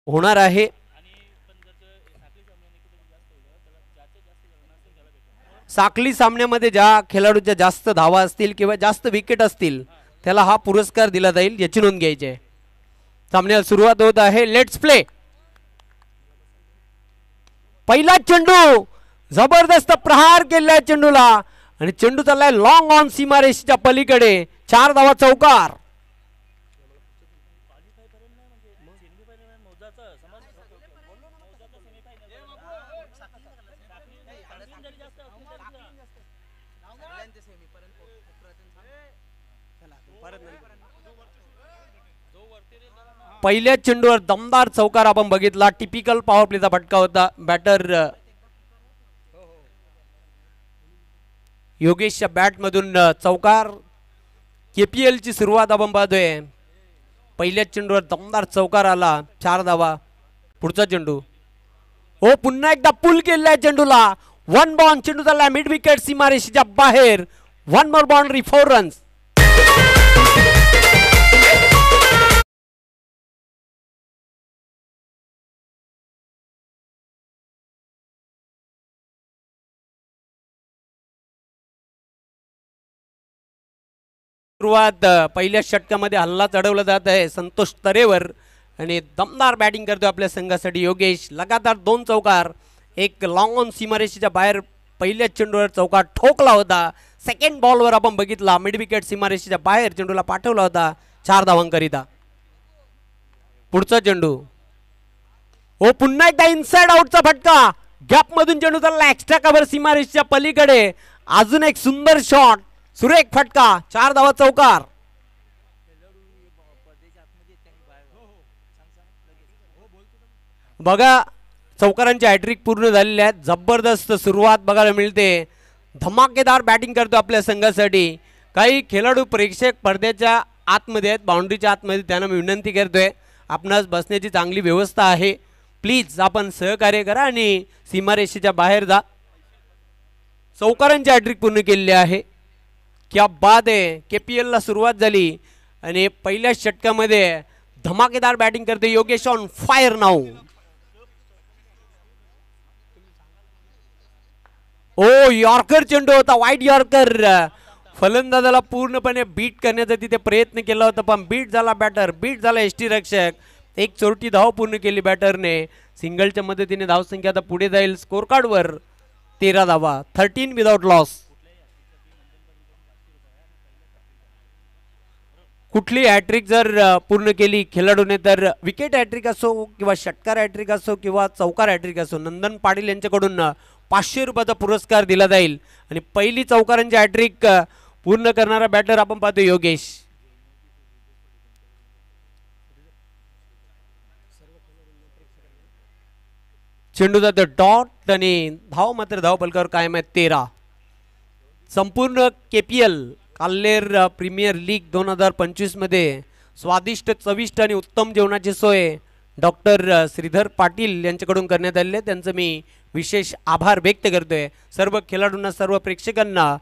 होणार आहे। साखली सामन्यामध्ये ज्या खेळाडूच्या जास्त धावा असतील किंवा जास्त विकेट असतील त्याला हा पुरस्कार दिला जाईल, याची नोंद घ्यायची आहे। सामन्याला सुरुवात होत आहे, लेट्स प्ले। पहिला चेंडू, जबरदस्त प्रहार केलाय चेंडूला आणि चेंडू चाललाय लॉंग ऑन सीमारेषेच्या पलीकडे, 4 धावा चौकार। पहिल्या चेंडूवर दमदार चौकार आपण बघितला, टिपिकल पॉवर प्लेचा फटका होता। बॅटर योगेशच्या बॅट मधून चौकार। केपीएल ची सुरुवात आपण पाहतोय, पहिल्या चेंडूवर दमदार चौकार आला, 4 धावा। पुढचा चेंडू, हो पुन्हा एकदा पुल केलाय चेंडूला, 1 बॉल, चेंडू चालला मिड विकेट सीमारेषेच्या बाहेर, 1 मोर बाउंड्री, 4 रन्स। सुरुवात पहिल्या षटकामध्ये हल्ला चढवला जात आहे संतोष तरेवर आणि दमदार बॅटिंग करतो आपल्या संघासाठी योगेश। लगातार 2 चौकार, एक लॉंग ऑन सीमारेषेच्या बाहेर पहिल्या चेंडूवर चौकार ठोकला होता। सेकंड बॉलवर आपण बघितला मिड विकेट सीमारेषेच्या बाहेर चेंडूला पाठवला होता 4 धावांकरिता। पुढचा चेंडू, हो पुन्हा एकदा इनसाइड आउटचा फटका, गॅप मधून चेंडू चालला एक्स्ट्रा कव्हर सीमारेषेच्या पलीकडे, अजून एक सुंदर शॉट, सुरेख फटका, 4 धावा चौकार। बघा चौकारांची हॅट्रिक पूर्ण झालेली आहे, जबरदस्त सुरुवात बघायला मिळते, धमाकेदार बॅटिंग करतो आपल्या संघासाठी। काही खेळाडू प्रेक्षक पडद्याच्या आतमध्ये आहेत, बाउंड्रीच्या आतमध्ये, त्यांना मी विनंती करतोय आपणास बसण्याची चांगली व्यवस्था आहे, प्लीज आपण सहकार्य करा आणि सीमारेषेच्या बाहेर जा। चौकारांची हॅट्रिक पूर्ण केलेली आहे, क्या बात आहे। केपीएल ला सुरुवात झाली आणि पहिल्या षटकामध्ये धमाकेदार बॅटिंग करते Yogesh, on fire now. Oh yorker चेंडू होता, वाईट यॉर्कर, फलंदाजाला पूर्णपणे बीट करण्याचा तिथे प्रयत्न केला होता, पण बीट झाला बॅटर, बीट झाला एसटी रक्षक। एक चोरटी धाव पूर्ण केली बॅटरने, सिंगलच्या मदतीने धावसंख्या आता पुढे जाईल स्कोर कार्डवर 13 धावा, 13 विदाउट लॉस। कुठली हॅट्रिक जर पूर्ण केली खेळाडूने तर विकेट हॅट्रिक असो किंवा षटकार हॅट्रिक असो किंवा चौकार हॅट्रिक असो, नंदन पाटील यांच्याकडून 500 रुपयाचा पुरस्कार दिला जाईल। आणि पहिली चौकारांची हॅट्रिक पूर्ण करणारा बॅटर आपण पाहतो योगेश। चेंडू जातो डॉट आणि धाव मात्र धाव फलकावर कायम आहे 13। संपूर्ण केपीएल काल्हेर प्रीमियर लीग 2025 मध्ये स्वादिष्ट, चविष्ट आणि उत्तम जेवणाची सोय डॉक्टर श्रीधर पाटील यांच्याकडून करण्यात आलेली आहे, त्यांचं मी विशेष आभार व्यक्त करतोय। सर्व खेळाडूंना, सर्व प्रेक्षकांना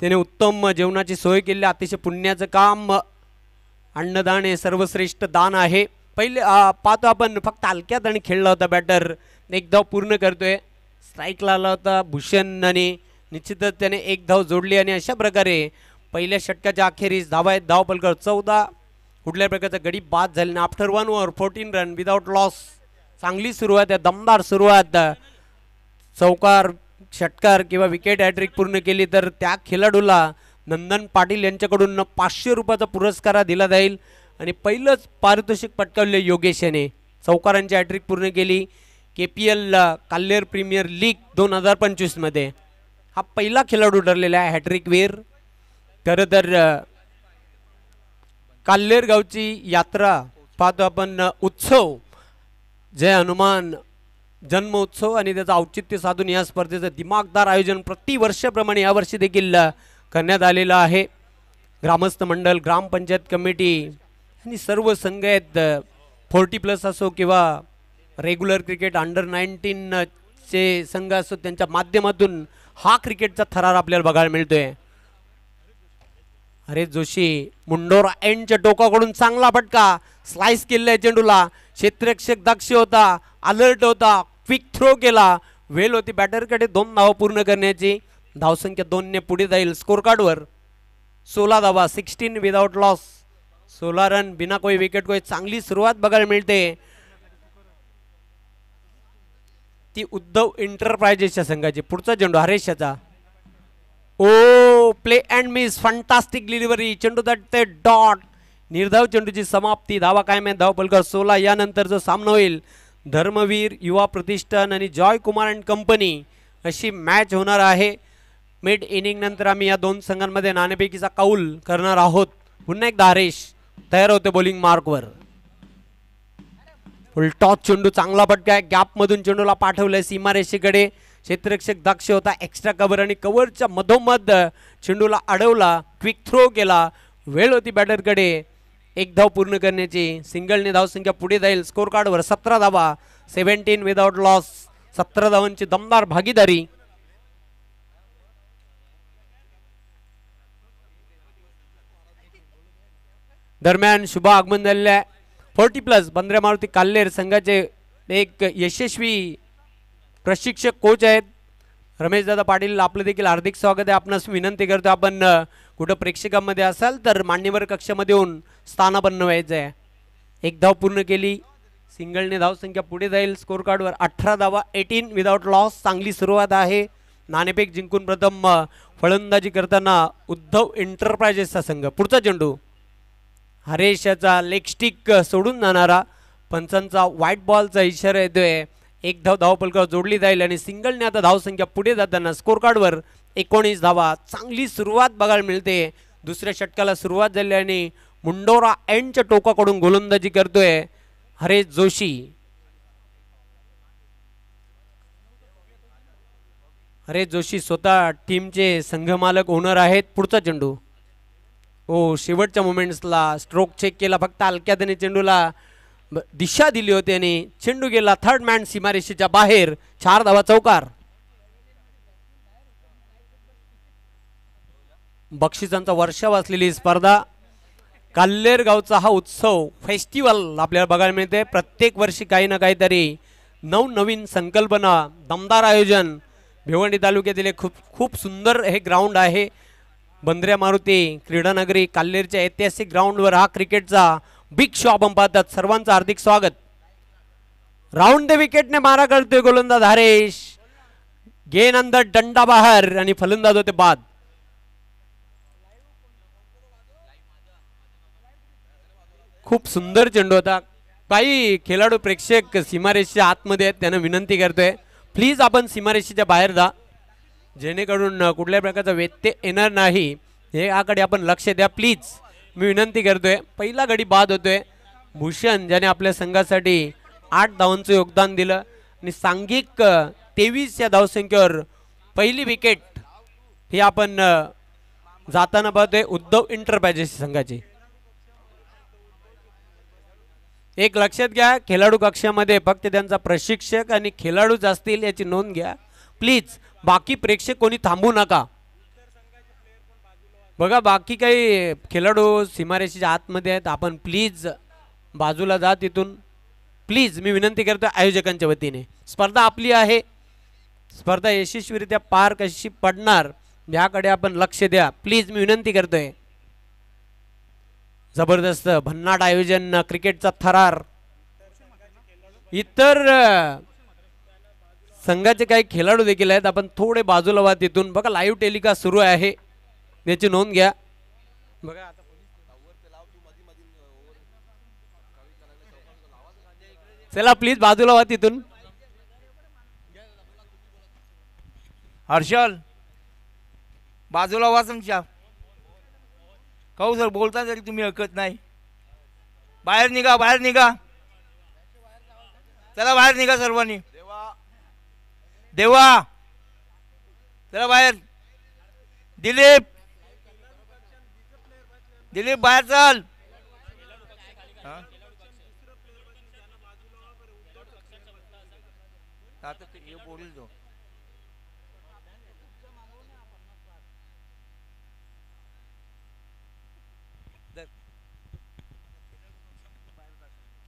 त्याने उत्तम जेवणाची सोय केली, अतिशय पुण्याचं काम। अन्नदान हे सर्वश्रेष्ठ दान आहे। पहिले पाहतो आपण फक्त हलक्यात आणि खेळला होता बॅटर, एक धाव पूर्ण करतोय, स्ट्राईकला आला होता भूषण आणि निश्चितच त्याने एक धाव जोडली आणि अशा प्रकारे पहिल्या षटकाच्या अखेरीस धावा आहेत धाव फलकावर 14। कुठल्या प्रकारचा गडी बाद झाला नाही, after 1 over 14 run without loss. चांगली सुरुवात आहे, दमदार सुरुवात। चौकार, षटकार किंवा विकेट हॅट्रिक पूर्ण केली तर त्या खेळाडूला नंदन पाटील यांच्याकडून 500 रुपयाचा पुरस्कार दिला जाईल आणि पहिलंच पारितोषिक पटकावले योगेश याने। चौकारांची हॅट्रिक पूर्ण केली केपीएल काल्हेर प्रीमियर लीग 2025 मध्ये, हा पहिला खेळाडू ठरलेला आहे हॅट्रिक वीर। खरं तर काल्हेर गावची यात्रा पाहतो आपण, उत्सव जय हनुमान जन्म उत्सव आणि त्याचं औचित्य साधून या स्पर्धेचं दिमागदार आयोजन प्रतिवर्षाप्रमाणे यावर्षी देखील करण्यात आलेलं आहे। ग्रामस्थ मंडळ, ग्रामपंचायत कमिटी आणि सर्व संघ आहेत, 40+ असो किंवा रेग्युलर क्रिकेट अंडर 19 चे संघ असो, त्यांच्या माध्यमातून हा क्रिकेटचा थरार आपल्याला बघायला मिळतोय। हरेश जोशी मुंडोरा एंडच्या टोकाकडून चांगला फटका, स्लाइस केलेला चेंडूला, क्षेत्ररक्षक दक्ष होता, अलर्ट होता, क्विक थ्रो केला, वेल होती बॅटरकडे 2 धावा पूर्ण करण्याची. धावसंख्या 2 ने पुढे जाईल स्कोर कार्डवर. 16 धावा, 16 विदाउट लॉस, 16 रन बिना कोई विकेट कोई. चांगली सुरुवात बघायला मिळते ती उद्धव एंटरप्राइजेसच्या संघाची. पुढचा चेंडू हरेशचा. Oh play and miss, fantastic delivery, चेंडू तटते डॉट. निर्धाव चेंडूची समाप्ती. धावा कायम आहे, धाव पलकर 16. यानंतर जो सामना होईल धर्मवीर युवा प्रतिष्ठान आणि जॉय कुमार अँड कंपनी अशी मॅच होणार आहे. मिड इनिंग नंतर आम्ही या दोन संघांमध्ये नाणेफेकीचा कौल करणार आहोत. पुन्हा एकदा हरेश तयार होते बॉलिंग मार्कवर. फुल टॉस चेंडू, चांगला फटका आहे, गॅप मधून चेंडूला पाठवलंय सीमारेषेकडे. क्षेत्ररक्षक दक्ष होता, एक्स्ट्रा कव्हर आणि कव्हरच्या मधोमध चेंडूला अडवला, क्विक थ्रो केला, वेळ होती बॅटरकडे. 1 धाव पूर्ण करण्याची. सिंगलने धावसंख्या पुढे जाईल स्कोर कार्डवर. 17 धावा, 17 विदाउट लॉस, 17 धावांची दमदार भागीदारी. दरम्यान शुभ आगमन झालेले आहे 40+ बंद्रे मारुती काल्हेर संघाचे एक यशस्वी प्रशिक्षक कोच आहेत रमेश दादा पाटील. आपलं देखील हार्दिक स्वागत आहे. आपणास विनंती करतो आपण कुठं प्रेक्षकांमध्ये असाल तर मान्यवर कक्षामध्ये येऊन स्थानापन्न व्हायचं आहे. 1 धाव पूर्ण केली. सिंगलने धावसंख्या पुढे जाईल स्कोर कार्डवर. 18 धावा, 18 विदाउट लॉस. चांगली सुरुवात आहे. नाणेफेक जिंकून प्रथम फलंदाजी करताना उद्धव एंटरप्राइजेसचा संघ. पुढचा चेंडू हरेशचा लेग स्टिक सोडून जाणारा. पंचांचा व्हाईट बॉलचा इशारा येतोय. 1 धाव धावपलकावर जोडली जाईल आणि सिंगलने आता धावसंख्या पुढे जाताना स्कोर कार्डवर 19 धावा. चांगली सुरुवात बघायला मिळते. दुसऱ्या षटकाला सुरुवात झाली आणि मुंडोरा एंडच्या टोकाकडून गोलंदाजी करतोय हरेश जोशी. हरेश जोशी स्वतः टीमचे संघमालक ओनर आहेत. पुढचा चेंडू. ओ शेवटच्या मोमेंट्सला स्ट्रोक चेक केला, फक्त हलक्यात त्याने चेंडूला दिशा दिली होती आणि चेंडू गेला थर्ड मॅन सीमारेषेच्या बाहेर. 4 धावा चौकार. बक्षिसांचा वर्षाव असलेली स्पर्धा. काल्हेर गावचा हा उत्सव फेस्टिवल आपल्याला बघायला मिळते. प्रत्येक वर्षी काही ना काहीतरी नवनवीन संकल्पना, दमदार आयोजन. भिवंडी तालुक्यातील खूप सुंदर हे ग्राउंड आहे. बंद्रे मारुती क्रीडानगरी काल्हेरच्या ऐतिहासिक ग्राउंडवर हा क्रिकेटचा बिग शो आपण पाहतात. सर्वांचं हार्दिक स्वागत. राऊंड द विकेटने मारा करतोय गोलंदाज हरेश. गेन अंदर, डंडा बाहेर आणि फलंदाज होते बाद. खूप सुंदर चेंडू होता. काही खेळाडू प्रेक्षक सीमारेषेच्या आतमध्ये आहेत, त्यांना विनंती करतोय प्लीज आपण सीमारेषेच्या बाहेर जा, जेणेकरून कुठल्याही प्रकारचा व्यत्यय येणार नाही हे याकडे आपण लक्ष द्या प्लीज. मी विनंती करतोय. पहिला गडी बाद होतोय. भूषण ज्याने आपल्या संघासाठी 8 धावांचं योगदान दिलं आणि सांघिक 23 या धावसंख्येवर पहिली विकेट ही आपण जाताना पाहतोय उद्धव एंटरप्राइजेस संघाची. एक लक्षात घ्या, खेळाडू कक्षामध्ये फक्त त्यांचा प्रशिक्षक आणि खेळाडूच असतील याची नोंद घ्या प्लीज. बाकी प्रेक्षक कोणी थांबू नका. बघा बाकी काही खेळाडू सीमारेषेच्या आतमध्ये आहेत, आपण प्लीज बाजूला जा तिथून प्लीज. मी विनंती करतो आयोजकांच्या वतीने. स्पर्धा आपली आहे. स्पर्धा यशस्वीरित्या पार कशी पडणार याकडे आपण लक्ष द्या प्लीज, मी विनंती करतोय. जबरदस्त भन्नाट आयोजन, क्रिकेटचा थरार. इतर संघाचे काही खेळाडू देखील आहेत, आपण थोडे बाजूला व्हा तिथून. बघा लाईव्ह टेलिकास्ट सुरू आहे याची नोंद घ्या. बघा चला प्लीज बाजूला व्हा तिथून. हर्षल बाजूला व्हा तुमच्या. काहू सर बोलता तरी तुम्ही ऐकत नाही. बाहेर निघा, बाहेर निघा. चला बाहेर निघा सर्वांनी. देवा चला बाहेर. दिलीप, दिलीप बाहेर चल. बोलू तो.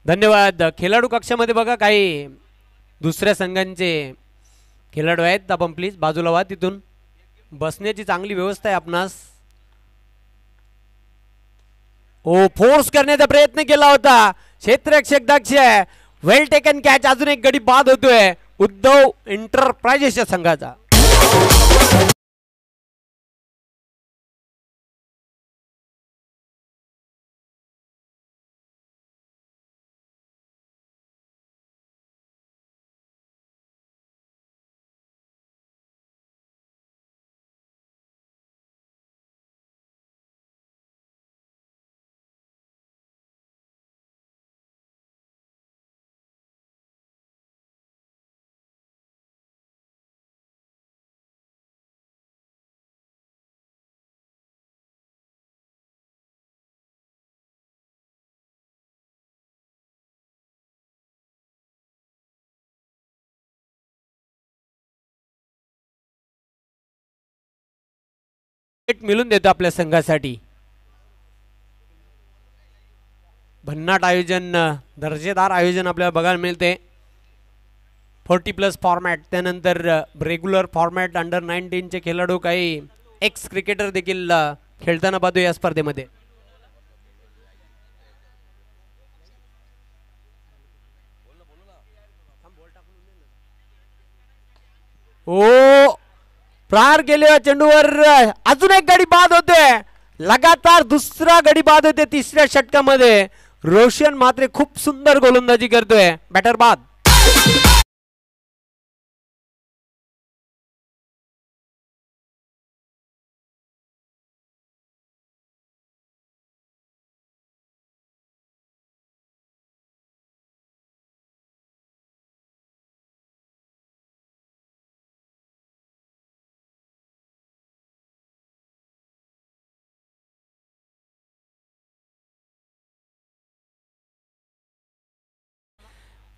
धन्यवाद. खेळाडू कक्षामध्ये बघा काही दुसऱ्या संघांचे खेळाडू आहेत, आपण प्लीज बाजूला व्हा. तिथून बसण्याची चांगली व्यवस्था आहे आपणास. ओ फोर्स करण्याचा प्रयत्न केला होता क्षेत्ररक्षक दक्ष. वेल टेकन कॅच. अजून एक गडी बाद होतोय उद्धव एंटरप्राइजेसच्या संघाचा. मिळून देतो आपल्या संघासाठी. भन्नाट आयोजन, दर्जेदार आयोजन आपल्याला बघायला मिळते. 40+ फॉर्मॅट, त्यानंतर रेग्युलर फॉर्मॅट, अंडर 19चे खेळाडू, काही एक्स क्रिकेटर देखील खेळताना पाहतो या स्पर्धेमध्ये. ओ प्रहार केले चेंडूवर. अजून एक गडी बाद होते. लगातार दुसरा गडी बाद होते तिसऱ्या षटकामध्ये. रोशन मात्रे खूप सुंदर गोलंदाजी करतोय. बॅटर बाद.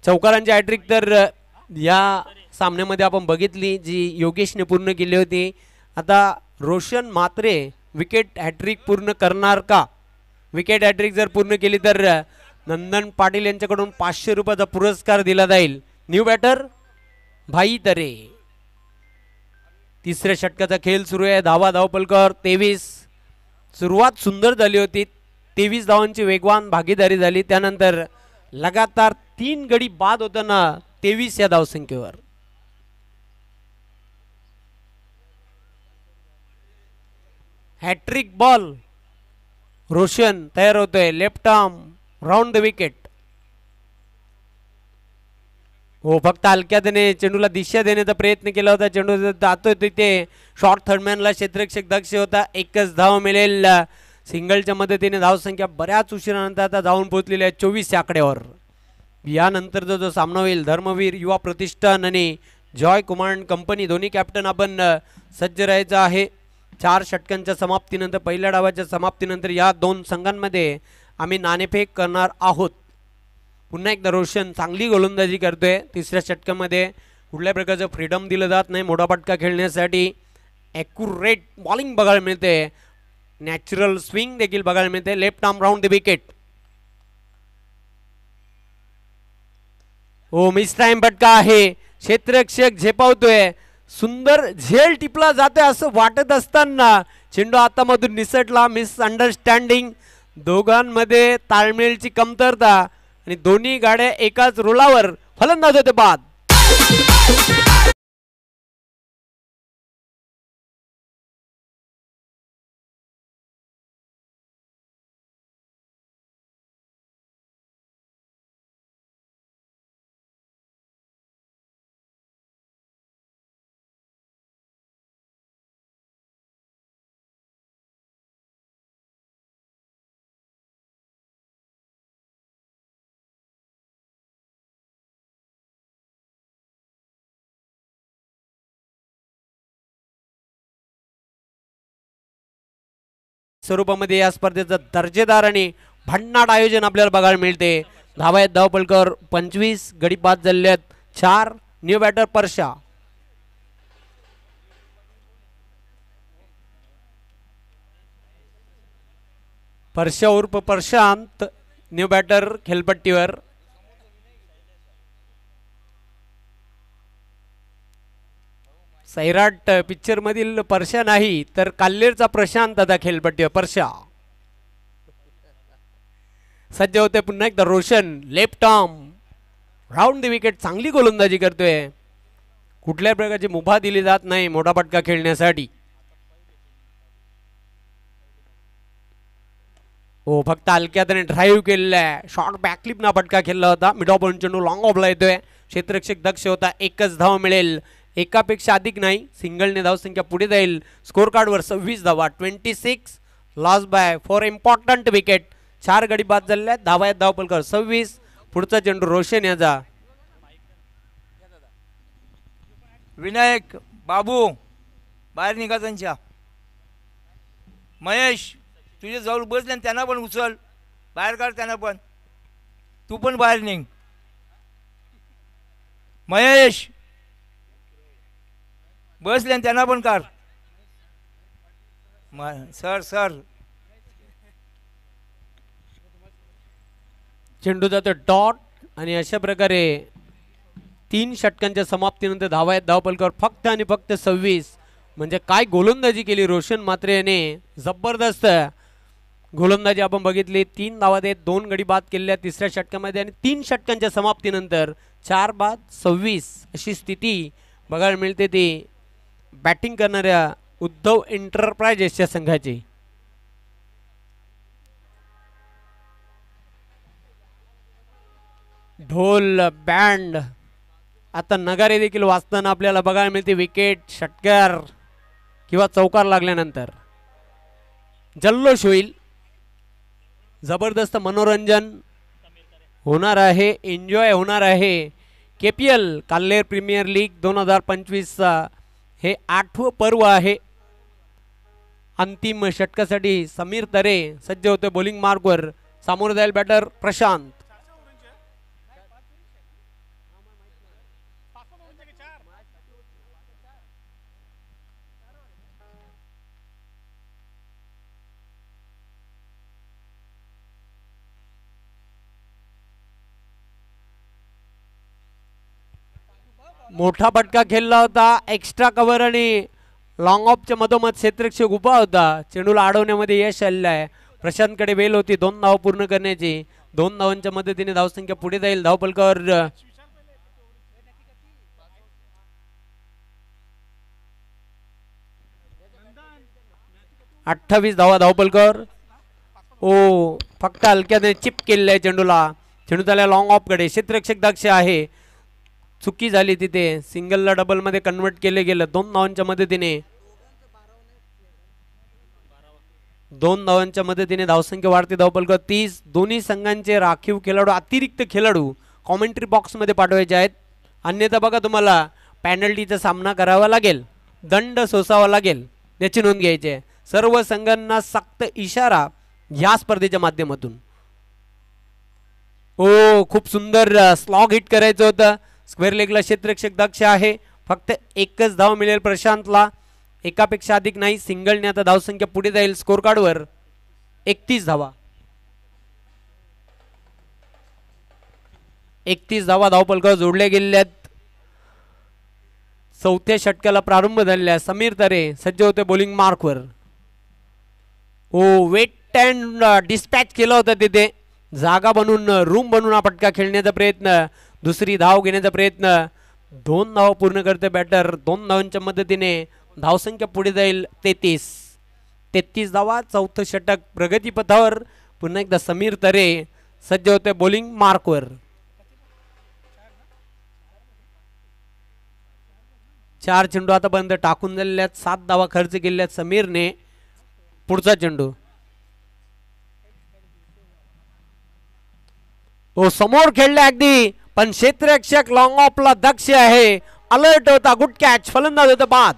चौकारांची हॅट्रिक तर या सामन्यामध्ये आपण बघितली, जी योगेशने पूर्ण केली होती. आता रोशन मात्रे विकेट हॅट्रिक पूर्ण करणार का? विकेट हॅट्रिक जर पूर्ण केली तर नंदन पाटील यांच्याकडून 500 रुपयाचा पुरस्कार दिला जाईल. न्यू बॅटर भाई तरे. तिसऱ्या षटकाचा खेळ सुरू आहे. धावपलकर 23. सुरुवात सुंदर झाली होती. 23 धावांची वेगवान भागीदारी झाली. त्यानंतर लगातार 3 गडी बाद होताना 23 या धावसंख्येवर. Hat trick ball. रोशन तयार होतोय. Left arm round the wicket. हो, फक्त हलक्याने चेंडूला दिशा देण्याचा प्रयत्न केला होता. चेंडू जातोय तिथे शॉर्ट थर्डमॅनला क्षेत्ररक्षक दक्ष होता. एकच धाव मिळेल. सिंगलच्या मदतीने धावसंख्या बऱ्याच उशिरानंतर आता जाऊन पोहोचलेली आहे 24 या आकड्यावर. यानंतरचा जो सामना होईल धर्मवीर युवा प्रतिष्ठान आणि जॉय कुमार कंपनी, दोन्ही कॅप्टन आपण सज्ज राहायचं आहे. 4 षटकांच्या समाप्तीनंतर, पहिल्या डावाच्या समाप्तीनंतर या दोन संघांमध्ये आम्ही नाणेफेक करणार आहोत. पुन्हा एकदा रोशन चांगली गोलंदाजी करतोय. तिसऱ्या षटकामध्ये कुठल्या प्रकारचं फ्रीडम दिलं जात नाही मोठा पटका खेळण्यासाठी. ॲक्युरेट बॉलिंग बघायला मिळते. नॅचरल स्विंग देखील बघायला मिळते. Left arm round the wicket. Oh mistime पटका आहे. क्षेत्ररक्षक झेपावतोय. सुंदर झेल टिपला जातोय असं वाटत असताना चेंडू हातामधून निसटला. मिस अंडरस्टँडिंग, दोघांमध्ये ताळमेळची कमतरता आणि दोन्ही गाड्या एकाच रुळावर. फलंदाज होते बाद. स्वरूपामध्ये या स्पर्धेचं दर्जेदार आणि भन्नाट आयोजन आपल्याला बघायला मिळते. धावा आहेत धावपलकर 25. गडी बाद झालेले आहेत 4. New batter Parsha. परशा उर्फ प्रशांत न्यू बॅटर खेळपट्टीवर. सैराट पिक्चर मधील परशा नाही तर काल्लेरचा प्रशांत आता खेळपट्टी परशा सज्ज होते पुन्हा एकदा Roshan left arm round the wicket चांगली गोलंदाजी करतोय कुठल्याही प्रकारची मुभा दिली जात नाही मोठा फटका खेळण्यासाठी हो फक्त हलक्यात ड्राईव्ह केलेला शॉर्ट बॅकलिप ना फटका खेळला होता मिड ऑफ चेंडू लॉंग ऑफला येतोय क्षेत्ररक्षक दक्ष होता एकच धाव मिळेल एकापेक्षा अधिक नाही सिंगलने धावसंख्या पुढे जाईल स्कोर कार्डवर 26 धावा 26 loss by for important wicket 4 गडी बाद झालेल्या धावा आहेत धावपलकर 26 पुढचा चेंडू रोशन याचा विनायक बाबू बाहेर निघा त्यांच्या महेश तुझे जवळ बसले आणि त्यांना पण उचल बाहेर काढ त्यांना पण तू पण बाहेर निघ महेश बसले आणि त्यांना पण काढ सर सर चेंडू जातो डॉट आणि अशा प्रकारे 3 षटकांच्या समाप्तीनंतर धावा आहेत धावपलकर फक्त आणि फक्त 26 म्हणजे काय गोलंदाजी केली रोशन मात्रे याने जबरदस्त गोलंदाजी आपण बघितली 3 धावा देत 2 गडी बाद केलेल्या तिसऱ्या षटकामध्ये आणि 3 षटकांच्या समाप्तीनंतर 4 बाद 26 अशी स्थिती बघायला मिळते ती बॅटिंग करणाऱ्या उद्धव एंटरप्राइजेसच्या संघाची ढोल बँड आता नगारे देखील वाजताना आपल्याला बघायला मिळते विकेट षटकार किंवा चौकार लागल्यानंतर जल्लोष होईल जबरदस्त मनोरंजन होणार आहे एन्जॉय होणार आहे KPL काल्लेर प्रीमियर लीग 2025 हे 8वं पर्व आहे अंतिम षटकासाठी समीर तरे सज्ज होते बॉलिंग मार्कवर सामोरं जाईल बॅटर प्रशांत मोठा फटका खेळला होता एक्स्ट्रा कव्हर आणि लॉंग ऑफच्या मधोमध क्षेत्ररक्षक उभा होता चेंडूला अडवण्यामध्ये यश आलेलं आहे प्रशांतकडे वेळ होती 2 धाव पूर्ण करण्याची 2 धावांच्या मदतीने धावसंख्या पुढे जाईल धावपलकर 28 धावा धावपलकर ओ फक्त हलक्याने चिप केलेलं आहे चेंडूला चेंडू झाला लॉंग ऑफ कडे क्षेत्ररक्षक दक्ष आहे चुकी झाली तिथे सिंगलला डबल मध्ये कन्वर्ट केले गेलं 2 धावांच्या मदतीने 2 धावांच्या मदतीने धावसंख्या वाढते धावपलकर 30 दोन्ही संघांचे राखीव खेळाडू अतिरिक्त खेळाडू कॉमेंट्री बॉक्स मध्ये पाठवायचे आहेत अन्यथा बघा तुम्हाला पेनल्टीचा सामना करावा लागेल दंड सोसावा लागेल याची नोंद घ्यायची आहे सर्व संघांना सक्त इशारा या स्पर्धेच्या माध्यमातून ओ खूप सुंदर स्लॉग हिट करायचं होतं स्क्वेअर लेगला क्षेत्ररक्षक दक्ष आहे फक्त एकच धाव मिळेल प्रशांतला एकापेक्षा अधिक नाही सिंगलने आता धावसंख्या पुढे जाईल स्कोर कार्डवर 31 धावा 31 धावा धावपलकर जोडल्या गेलेल्या आहेत चौथ्या षटकाला प्रारंभ झालेला आहे समीर तरे सज्ज होते बॉलिंग मार्कवर ओ वेट अँड डिस्पॅच केलं होतं तिथे जागा बनवून रूम बनवून हा फटका खेळण्याचा प्रयत्न दुसरी धाव घेण्याचा प्रयत्न 2 धाव पूर्ण करते बॅटर 2 धावांच्या मदतीने धावसंख्या पुढे जाईल 33 धावा चौथं षटक प्रगतीपथावर पुन्हा एकदा समीर तरे सज्ज होते बॉलिंग मार्कवर 4 चेंडू आतापर्यंत टाकून झालेल्या 7 धावा खर्च केलेल्या समीरने पुढचा चेंडू ओ समोर खेळले अगदी पण क्षेत्ररक्षक लॉंग ऑफला दक्ष आहे अलर्ट होता गुड कॅच फलंदाज होता बाद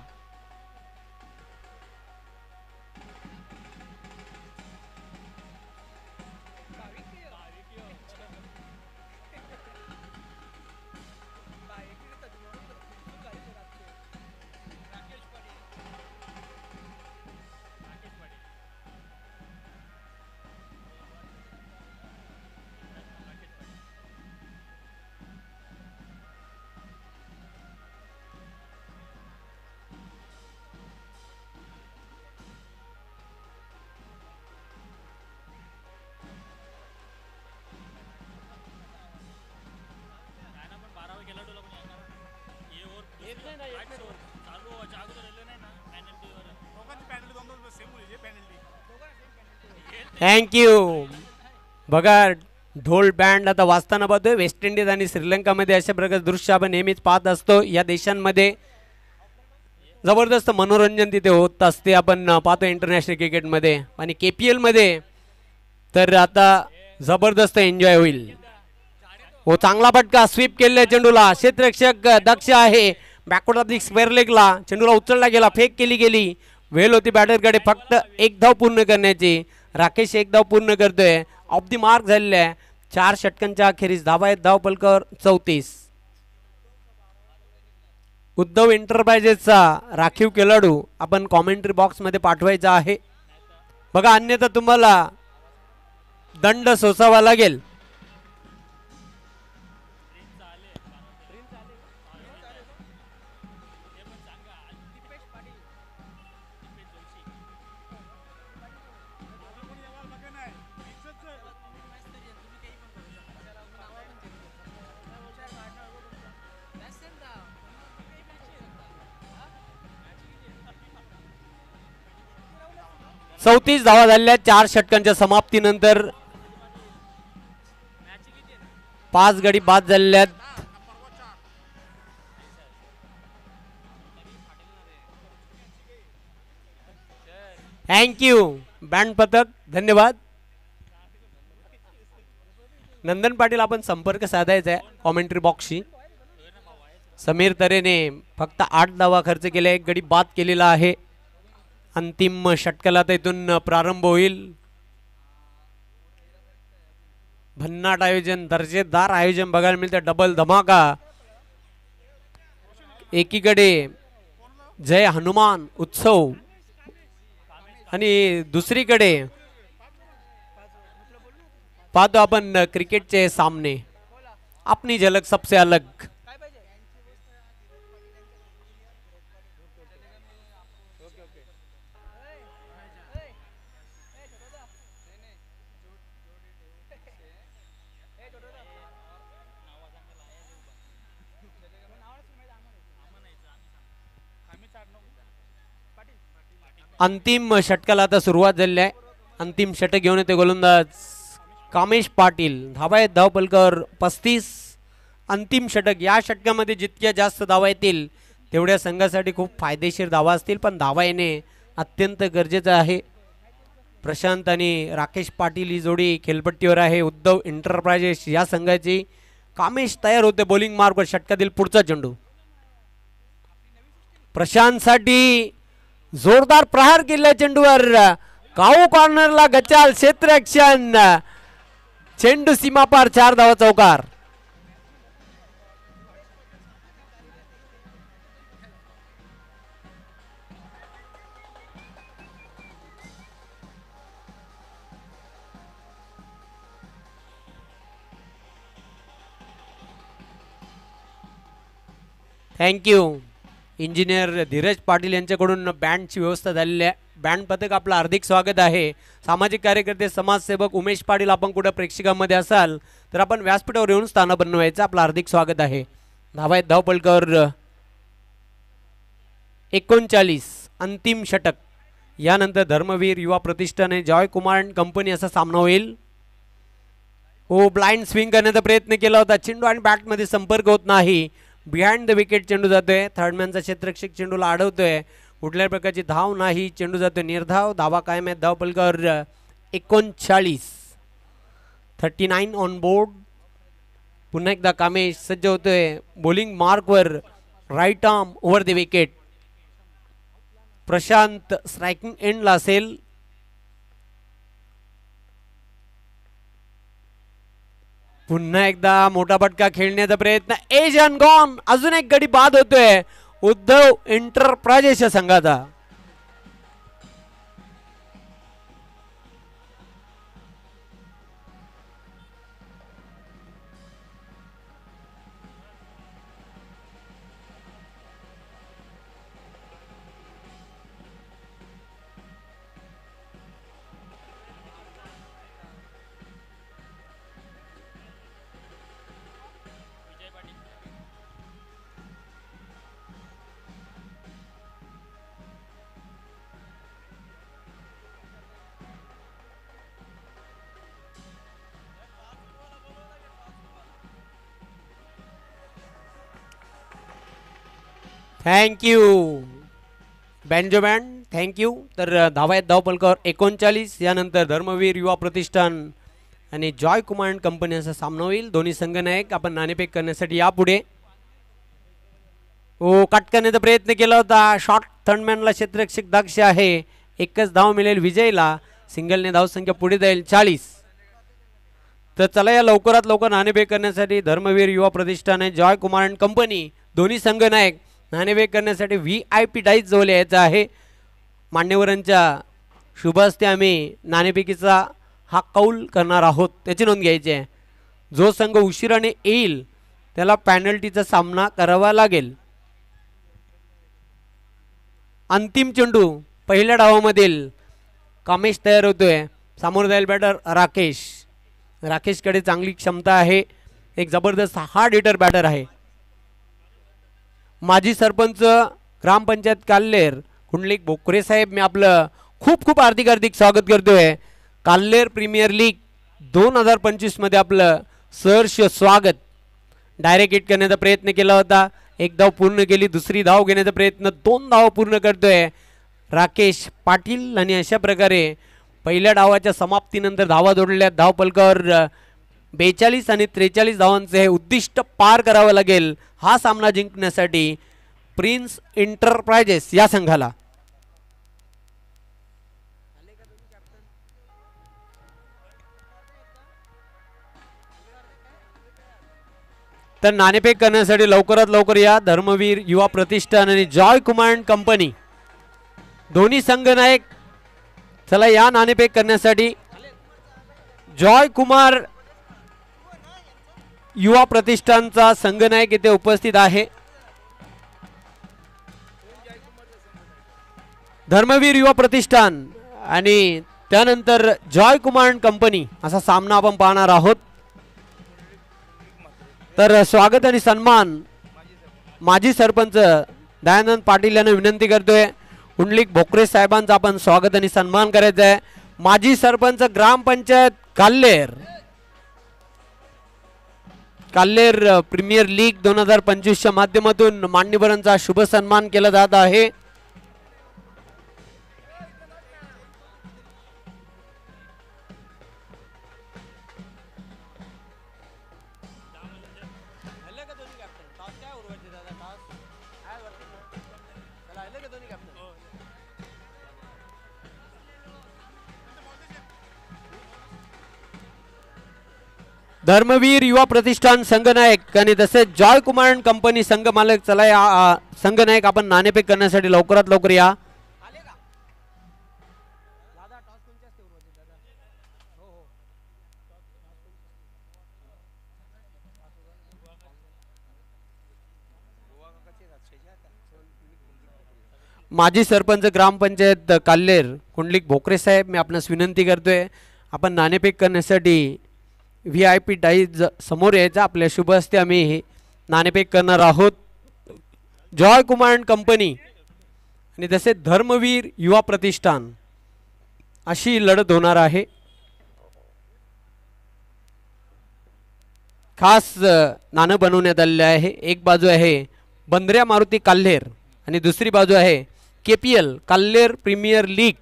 थँक्यू. बघा ढोल बँड आता वाजताना पाहतोय. वेस्ट इंडिज आणि श्रीलंकामध्ये अशा प्रकारचे दृश्य आपण नेहमीच पाहत असतो. या देशांमध्ये जबरदस्त मनोरंजन तिथे होत असते आपण पाहतो इंटरनॅशनल क्रिकेटमध्ये. आणि KPL मध्ये तर आता जबरदस्त एन्जॉय होईल. हो चांगला फटका स्वीप केलेला चेंडूला. क्षेत्ररक्षक दक्ष आहे. बॅकवर्ड ऑफ दी स्क्वेअर लेगला चेंडूला उचलला गेला. फेक केली गेली. वेळ होती बॅटरकडे फक्त एक धाव पूर्ण करण्याची. राकेश एक धाव पूर्ण करतोय. ऑफ दी मार्क झालेला आहे. 4 षटकांच्या अखेरीस धावा आहेत धाव फलकावर 34. उद्धव एंटरप्राइजेसचा राखीव खेळाडू आपण कॉमेंट्री बॉक्समध्ये पाठवायचा आहे. बघा अन्यथा तुम्हाला दंड सोसावा लागेल. चौतीस धावा झाल्या 4 षटकांच्या समाप्तीनंतर. 5 गडी बाद झालेल्या. थँक्यू बँड पथक धन्यवाद. नंदन पाटील आपण संपर्क साधायचा आहे कॉमेंट्री बॉक्सशी. समीर तरेने फक्त 8 धावा खर्च केल्या. 1 गडी बाद केलेला आहे. अंतिम षटकाला इथून प्रारंभ होईल. भन्नाट आयोजन दर्जेदार आयोजन बघायला मिळते. डबल धमाका. एकीकडे जय हनुमान उत्सव आणि दुसरीकडे पाहतो आपण क्रिकेटचे सामने. अपनी झलक सबसे अलग. अंतिम षटकाला आता सुरुवात झाली आहे. अंतिम षटक घेऊन येते गोलंदाज कामेश पाटील. धावा आहेत धाव फलकावर 35. अंतिम षटक. या षटकामध्ये जितक्या जास्त धावा येतील तेवढ्या संघासाठी खूप फायदेशीर धावा असतील. पण धावा येणे अत्यंत गरजेचं आहे. प्रशांत आणि राकेश पाटील ही जोडी खेळपट्टीवर आहे. उद्धव एंटरप्राइजेस या संघाची. कामेश तयार होते बॉलिंग मार्कवर. षटकातील पुढचा चेंडू प्रशांतसाठी. जोरदार प्रहार केला चेंडूवर. काऊ कॉर्नरला गचाल. क्षेत्ररक्षण. चेंडू सीमापार. 4 धावा चौकार. थँक्यू. इंजिनियर धीरज पाटील यांच्याकडून बँडची व्यवस्था झालेली आहे. बँड पथक आपलं हार्दिक स्वागत आहे. सामाजिक कार्यकर्ते समाजसेवक उमेश पाटील आपण कुठं प्रेक्षकांमध्ये असाल तर आपण व्यासपीठावर येऊन स्थान बनवायचं. आपलं हार्दिक स्वागत आहे. धावा आहेत धाव फलकावर 39. अंतिम षटक. यानंतर धर्मवीर युवा प्रतिष्ठान जॉय कुमार अँड कंपनी असा सामना होईल. हो ब्लाइंड स्विंग करण्याचा प्रयत्न केला होता. चेंडू आणि बॅटमध्ये संपर्क होत नाही. बिहाइंड द विकेट चेंडू जातोय. थर्डमॅनचा क्षेत्ररक्षक चेंडूला अडवतोय. कुठल्याही प्रकारची धाव नाही. चेंडू जातोय निर्धाव. धावा कायम आहेत धाव फलकावर 39. 39 ऑन बोर्ड. पुन्हा एकदा कामेश सज्ज होतोय बॉलिंग मार्कवर. Right arm over the wicket. Prashant striking एंडला असेल. पुन्हा एकदा मोठा फटका खेळण्याचा प्रयत्न. Edge and gone. अजून एक गडी बाद होतोय उद्धव एंटरप्राइजेसच्या संघाचा. Thank you banjo band, thank you. तर धावा आहेत धावपलकावर 39. यानंतर धर्मवीर युवा प्रतिष्ठान आणि जॉय कुमार अँड कंपनी असा सामना होईल. दोन्ही संघनायक आपण नाणेफेक करण्यासाठी यापुढे. ओ कट करण्याचा प्रयत्न केला होता. शॉर्ट थर्डमॅनला क्षेत्ररक्षक दक्ष आहे. एकच धाव मिळेल विजयला. सिंगलने धावसंख्या पुढे जाईल 40. तर चला या लवकरात लवकर नाणेफेक करण्यासाठी धर्मवीर युवा प्रतिष्ठान आहे जॉय कुमार अँड कंपनी दोन्ही संघनायक नाणेफेक करण्यासाठी VIP डाईस जवळ यायचं आहे. मान्यवरांच्या शुभ हस्ते आम्ही नाणेफेकीचा हा कौल करणार आहोत, त्याची नोंद घ्यायची आहे. जो संघ उशिराने येईल त्याला पॅनल्टीचा सामना करावा लागेल. अंतिम चेंडू पहिल्या डावामधील कामेश तयार होतोय. समोर जाईल बॅटर राकेश. राकेशकडे चांगली क्षमता आहे. एक जबरदस्त हार्ड हिटर बॅटर आहे. माजी सरपंच ग्रामपंचायत काल्हेर कुंडलिक बोकरे साहेब, मी आपलं खूप खूप हार्दिक स्वागत करतोय. काल्हेर प्रीमियर लीग 2025 मध्ये आपलं सहर्ष स्वागत. डायरेक्ट हिट करण्याचा प्रयत्न केला होता. एक धाव पूर्ण केली. दुसरी धाव घेण्याचा प्रयत्न 2 धाव पूर्ण करतोय राकेश पाटील. आणि अशा प्रकारे पहिल्या डावाच्या समाप्तीनंतर धावा जोडलेल्या धावपलकावर 42 आणि 43 धावांचे हे उद्दिष्ट पार करावं लागेल हा सामना जिंकण्यासाठी प्रिन्स एंटरप्राइजेस या संघाला. तर नाणेफेक करण्यासाठी लवकरात लवकर या धर्मवीर युवा प्रतिष्ठान आणि जॉय कुमार अँड कंपनी दोन्ही संघनायक. चला या नाणेफेक करण्यासाठी जॉय कुमार युवा प्रतिष्ठानचा संघनायक इथे उपस्थित आहे. धर्मवीर युवा प्रतिष्ठान आणि त्यानंतर जॉय कुमार अँड कंपनी असा सामना आपण पाहणार आहोत. तर स्वागत आणि सन्मान माजी सरपंच दयानंद पाटील यांना विनंती करतोय. कुंडलिक भोकरे साहेबांचा आपण स्वागत आणि सन्मान करायचा आहे. माजी सरपंच ग्रामपंचायत काल्हेर प्रीमियर लीग 2025 च्या माध्यमातून मान्यवरांचा शुभ सन्मान केला जात आहे. धर्मवीर युवा प्रतिष्ठान संघनायक आणि तसेच जॉय कुमार अँड कंपनी संघ मालक. चला या संघनायक आपण नाणेफेक करण्यासाठी लवकरात लवकर या. माजी सरपंच ग्रामपंचायत काल्हेर कुंडलिक भोकरे साहेब, मी आपणास विनंती करतोय आपण नाणेफेक करण्यासाठी VIP डाईज समोर यायचा. आपल्या शुभ हस्ते आम्ही नाणेफेक करणार आहोत. जॉय कुमार अँड कंपनी आणि तसेच धर्मवीर युवा प्रतिष्ठान अशी लढत होणार आहे. खास नाणं बनवण्यात आलेले आहे. एक बाजू आहे बंदऱ्या मारुती काल्हेर आणि दुसरी बाजू आहे KPL काल्हेर प्रीमियर लीग.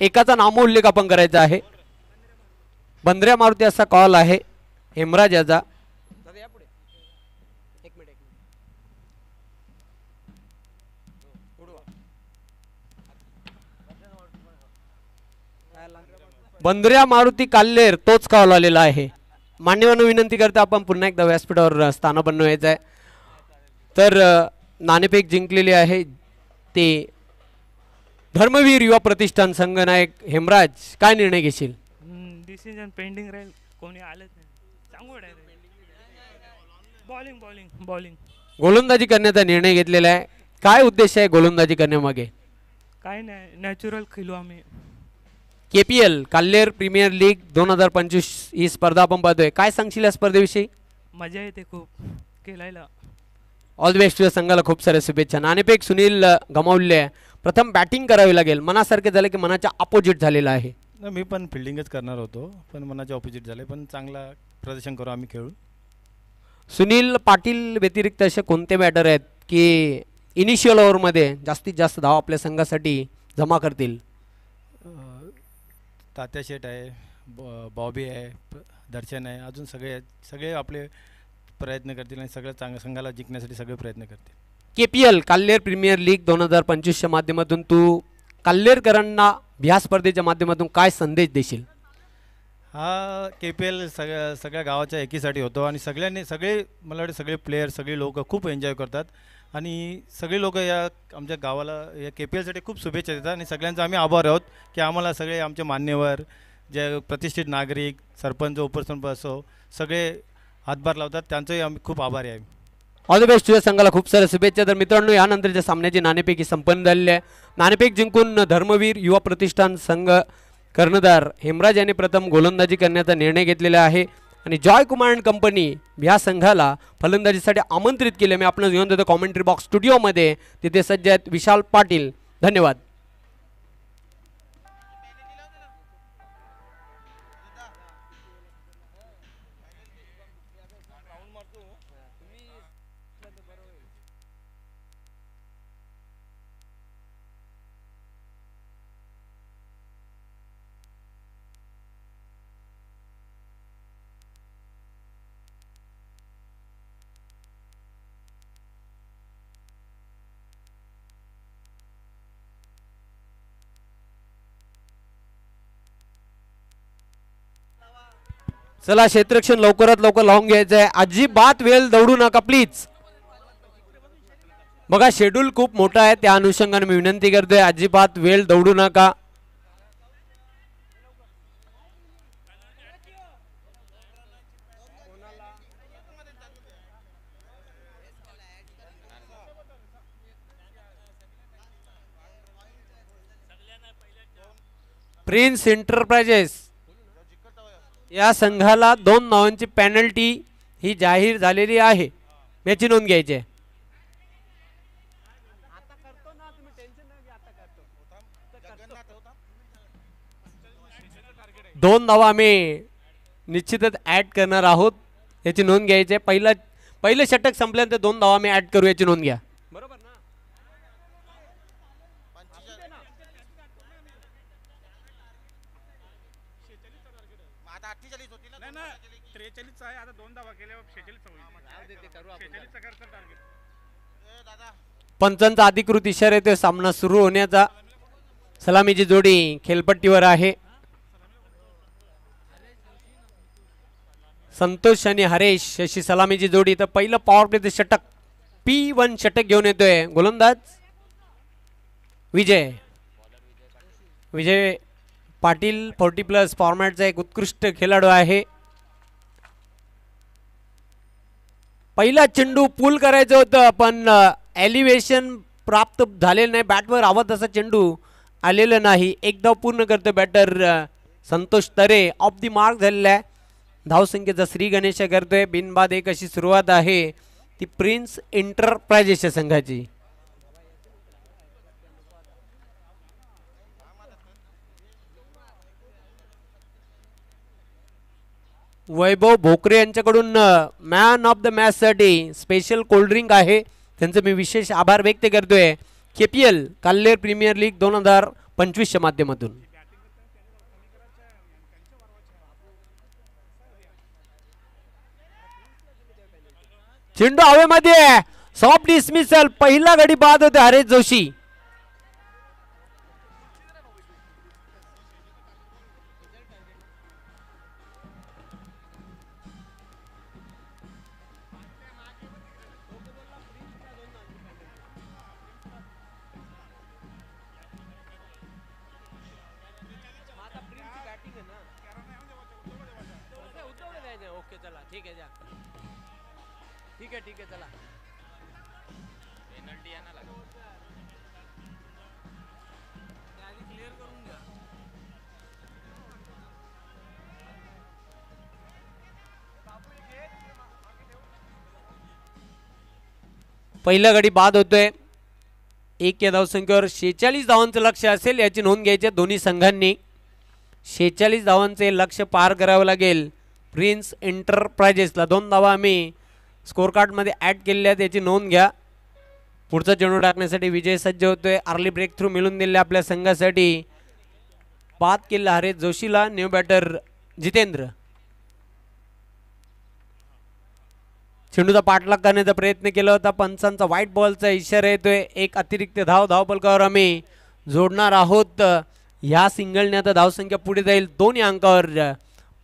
एकाचा नामोल्लेख आपण करायचा आहे. बंदऱ्या मारुती असा कॉल आहे हेमराज याचा. बंदऱ्या मारुती काल्हेर तोच कॉल आलेला आहे. मान्यवांना विनंती करता आपण पुन्हा एकदा व्यासपीठावर स्थानापन्न व्हायचं आहे. तर नाणेफेक जिंकलेली आहे ते धर्मवीर युवा प्रतिष्ठान संघनायक हेमराज. काय निर्णय घेशील? डिसिजन पेंडिंग राहील. कोणी आलंच नाही. सांगू बॉलिंग गोलंदाजी करण्याचा निर्णय घेतलेला आहे. काय उद्देश आहे गोलंदाजी करण्यामागे? काय नाही, नॅचरल खेळू आम्ही. KPL काल्हेर प्रीमियर लीग 2025 ही स्पर्धा आपण पाहतोय. काय सांगशील या स्पर्धेविषयी? मजा येते खूप खेळायला. All the best. संघाला खूप साऱ्या शुभेच्छा. नाणेफेक सुनील गमावले. प्रथम बॅटिंग करावी लागेल. मनासारखे झाले की मनाच्या अपोजिट झालेला आहे. मी पण फिल्डिंगच करणार होतो पण मनाच्या ऑपोजिट झाले. पण चांगला प्रदर्शन करू आम्ही खेळू. सुनील पाटील व्यतिरिक्त असे कोणते बॅटर आहेत की इनिशियल ओव्हरमध्ये जास्तीत जास्त धाव आपल्या संघासाठी जमा करतील? तात्या शेठ आहे, बॉबी आहे, दर्शन आहे, अजून सगळे आपले प्रयत्न करतील आणि सगळं संघाला जिंकण्यासाठी सगळे प्रयत्न करतील. KPL काल्हेर प्रीमियर लीग 2025च्या माध्यमातून तू काल्हेरकरांना ह्या स्पर्धेच्या माध्यमातून काय संदेश देशील? हा KPL सगळ्या गावाच्या एकीसाठी होतो आणि सगळे मला वाटतं सगळे प्लेयर सगळे लोक खूप एन्जॉय करतात आणि सगळे लोक या आमच्या गावाला या KPLसाठी खूप शुभेच्छा देतात आणि सगळ्यांचा आम्ही आभार आहोत की आम्हाला सगळे आमचे मान्यवर जे प्रतिष्ठित नागरिक सरपंच उपसरपंच असो सगळे हातभार लावतात, त्यांचाही आम्ही खूप आभारी आहे. All the best. तुझ्या संघाला खूप साऱ्या शुभेच्छा. तर मित्रांनो, यानंतरच्या सामन्याची नाणेफेक ही संपन्न झालेली आहे. नाणेफेक जिंकून धर्मवीर युवा प्रतिष्ठान संघ कर्णधार हेमराज यांनी प्रथम गोलंदाजी करण्याचा निर्णय घेतलेला आहे आणि जॉय कुमार अँड कंपनी ह्या संघाला फलंदाजीसाठी आमंत्रित केले. मी आपण घेऊन देतो कॉमेंट्री बॉक्स स्टुडिओमध्ये. तिथे सज्ज आहेत विशाल पाटील. धन्यवाद. चला, क्षेत्ररक्षण लवकरात लवकर लावून घ्यायचं आहे. अजिबात वेळ दौडू नका प्लीज. बघा शेड्यूल खूप मोठा आहे, त्या अनुषंगाने मी विनंती करतोय अजिबात वेळ दौडू नका. प्रिन्स एंटरप्राइजेस या संघाला 2 धावांची पेनल्टी ही जाहीर झालेली आहे. याची नोंद घ्यायची आहे. 2 धावा आम्ही निश्चितच ऍड करणार आहोत. याची नोंद घ्यायची आहे. पहिलं षटक संपल्यानंतर 2 धावा आम्ही ऍड करू. याची नोंद घ्या. बरोबर ना? पंचांचा अधिकृत इशारा येतोय सामना सुरू होण्याचा. सलामीची जोडी खेळपट्टीवर आहे. संतोष आणि हरेश अशी सलामीची जोडी. तर पहिलं पॉवर प्लेचं षटक P1 षटक घेऊन येतोय गोलंदाज विजय पाटील. 40+ फॉर्मॅटचा एक उत्कृष्ट खेळाडू आहे. पहिला चेंडू पूल करायचं होतं पण एलिव्हेशन प्राप्त झालेलं नाही. बॅटवर आवत असा चेंडू आलेला नाही. एक धाव पूर्ण करतो batter Santosh Tare. Off the mark झालेला आहे. धावसंख्येचा श्री गणेश करतोय. बिनबाद एक अशी सुरुवात आहे ती प्रिन्स एंटरप्राइजेसच्या संघाची. वैभव भोकरे यांच्याकडून मॅन ऑफ द मॅच साठी स्पेशल कोल्ड्रिंक आहे. त्यांचे मी विशेष आभार व्यक्त करतोय. KPL काल्हेर प्रीमियर लीग 2025च्या माध्यमातून. चेंडू हवेमध्ये. Soft dismissal. पहिला गडी बाद होते हरेश जोशी. ठीक आहे चला. पेनल्टी आहे ना क्लिअर करून द्या. पहिला गडी बाद होतोय. 1 या धावसंख्येवर 46 धावांचं लक्ष्य असेल. याची नोंद घ्यायची दोन्ही संघांनी. 46 धावांचे लक्ष्य पार करावं लागेल प्रिन्स एंटरप्राइजेसला. 2 धावा आम्ही स्कोर कार्ड मध्ये ऍड केलेल्या आहेत. याची नोंद घ्या. पुढचा चेंडू टाकण्यासाठी विजय सज्ज होतोय. अर्ली ब्रेक थ्रू मिळून दिले आपल्या संघासाठी. बाद केला हरेश जोशीला. New batter Jitendra. चेंडूचा पाठलाग करण्याचा प्रयत्न केला होता. पंचांचा व्हाईट बॉलचा इशारा येतोय. एक अतिरिक्त धावपलकावर आम्ही जोडणार आहोत. ह्या सिंगलने आता धावसंख्या पुढे जाईल 2 अंकावर.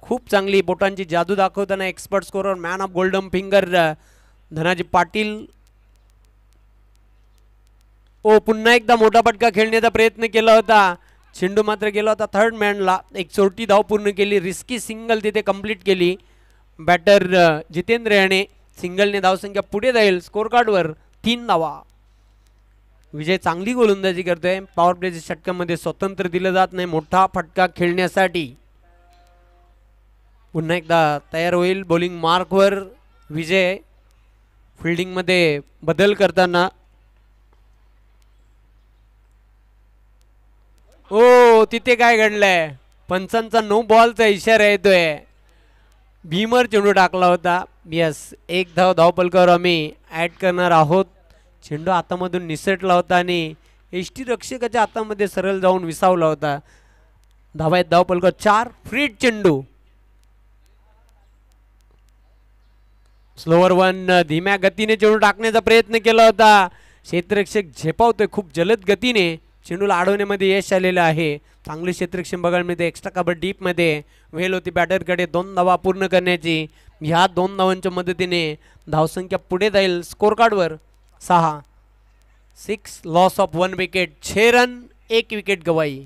खूप चांगली बोटांची जादू दाखवताना expert scorer man of golden finger Dhanaji Patil. पुन्हा एकदा मोठा फटका खेळण्याचा प्रयत्न केला होता. चेंडू मात्र गेला होता थर्ड मॅनला. एक 34 धाव पूर्ण केली. रिस्की सिंगल तिथे कंप्लीट केली बॅटर जितेंद्र याने. सिंगलने धावसंख्या पुढे जाईल स्कोर कार्डवर 3 धावा. विजय चांगली गोलंदाजी करतोय. पॉवर प्लेच्या षटकामध्ये स्वतंत्र दिलं जात नाही मोठा फटका खेळण्यासाठी. पुन्हा एकदा तयार होईल बॉलिंग मार्कवर विजय. फिल्डिंगमध्ये बदल करताना तिथे काय घडलंय. पंचांचा नो बॉलचा इशारा येतोय. भीमर चेंडू टाकला होता. यस, 1 धावपलकावर आम्ही ऍड करणार आहोत. चेंडू हातामधून निसटला होता आणि एसटी रक्षकाच्या हातामध्ये सरळ जाऊन विसावला होता. धावा आहेत धावपलकर 4. फ्रीड चेंडू. स्लोवर 1 धीम्या गतीने चेंडू टाकण्याचा प्रयत्न केला होता. क्षेत्ररक्षक झेपावतोय खूप जलद गतीने. चेंडूला अडवण्यामध्ये यश आलेलं आहे. चांगले क्षेत्ररक्षण बघायला मिळते. एक्स्ट्रा कव्हर डीपमध्ये वेल होती बॅटरकडे 2 धावा पूर्ण करण्याची. ह्या 2 धावांच्या मदतीने धावसंख्या पुढे जाईल स्कोर कार्डवर 6. Loss of 1 wicket. 6 run 1 wicket गवाई.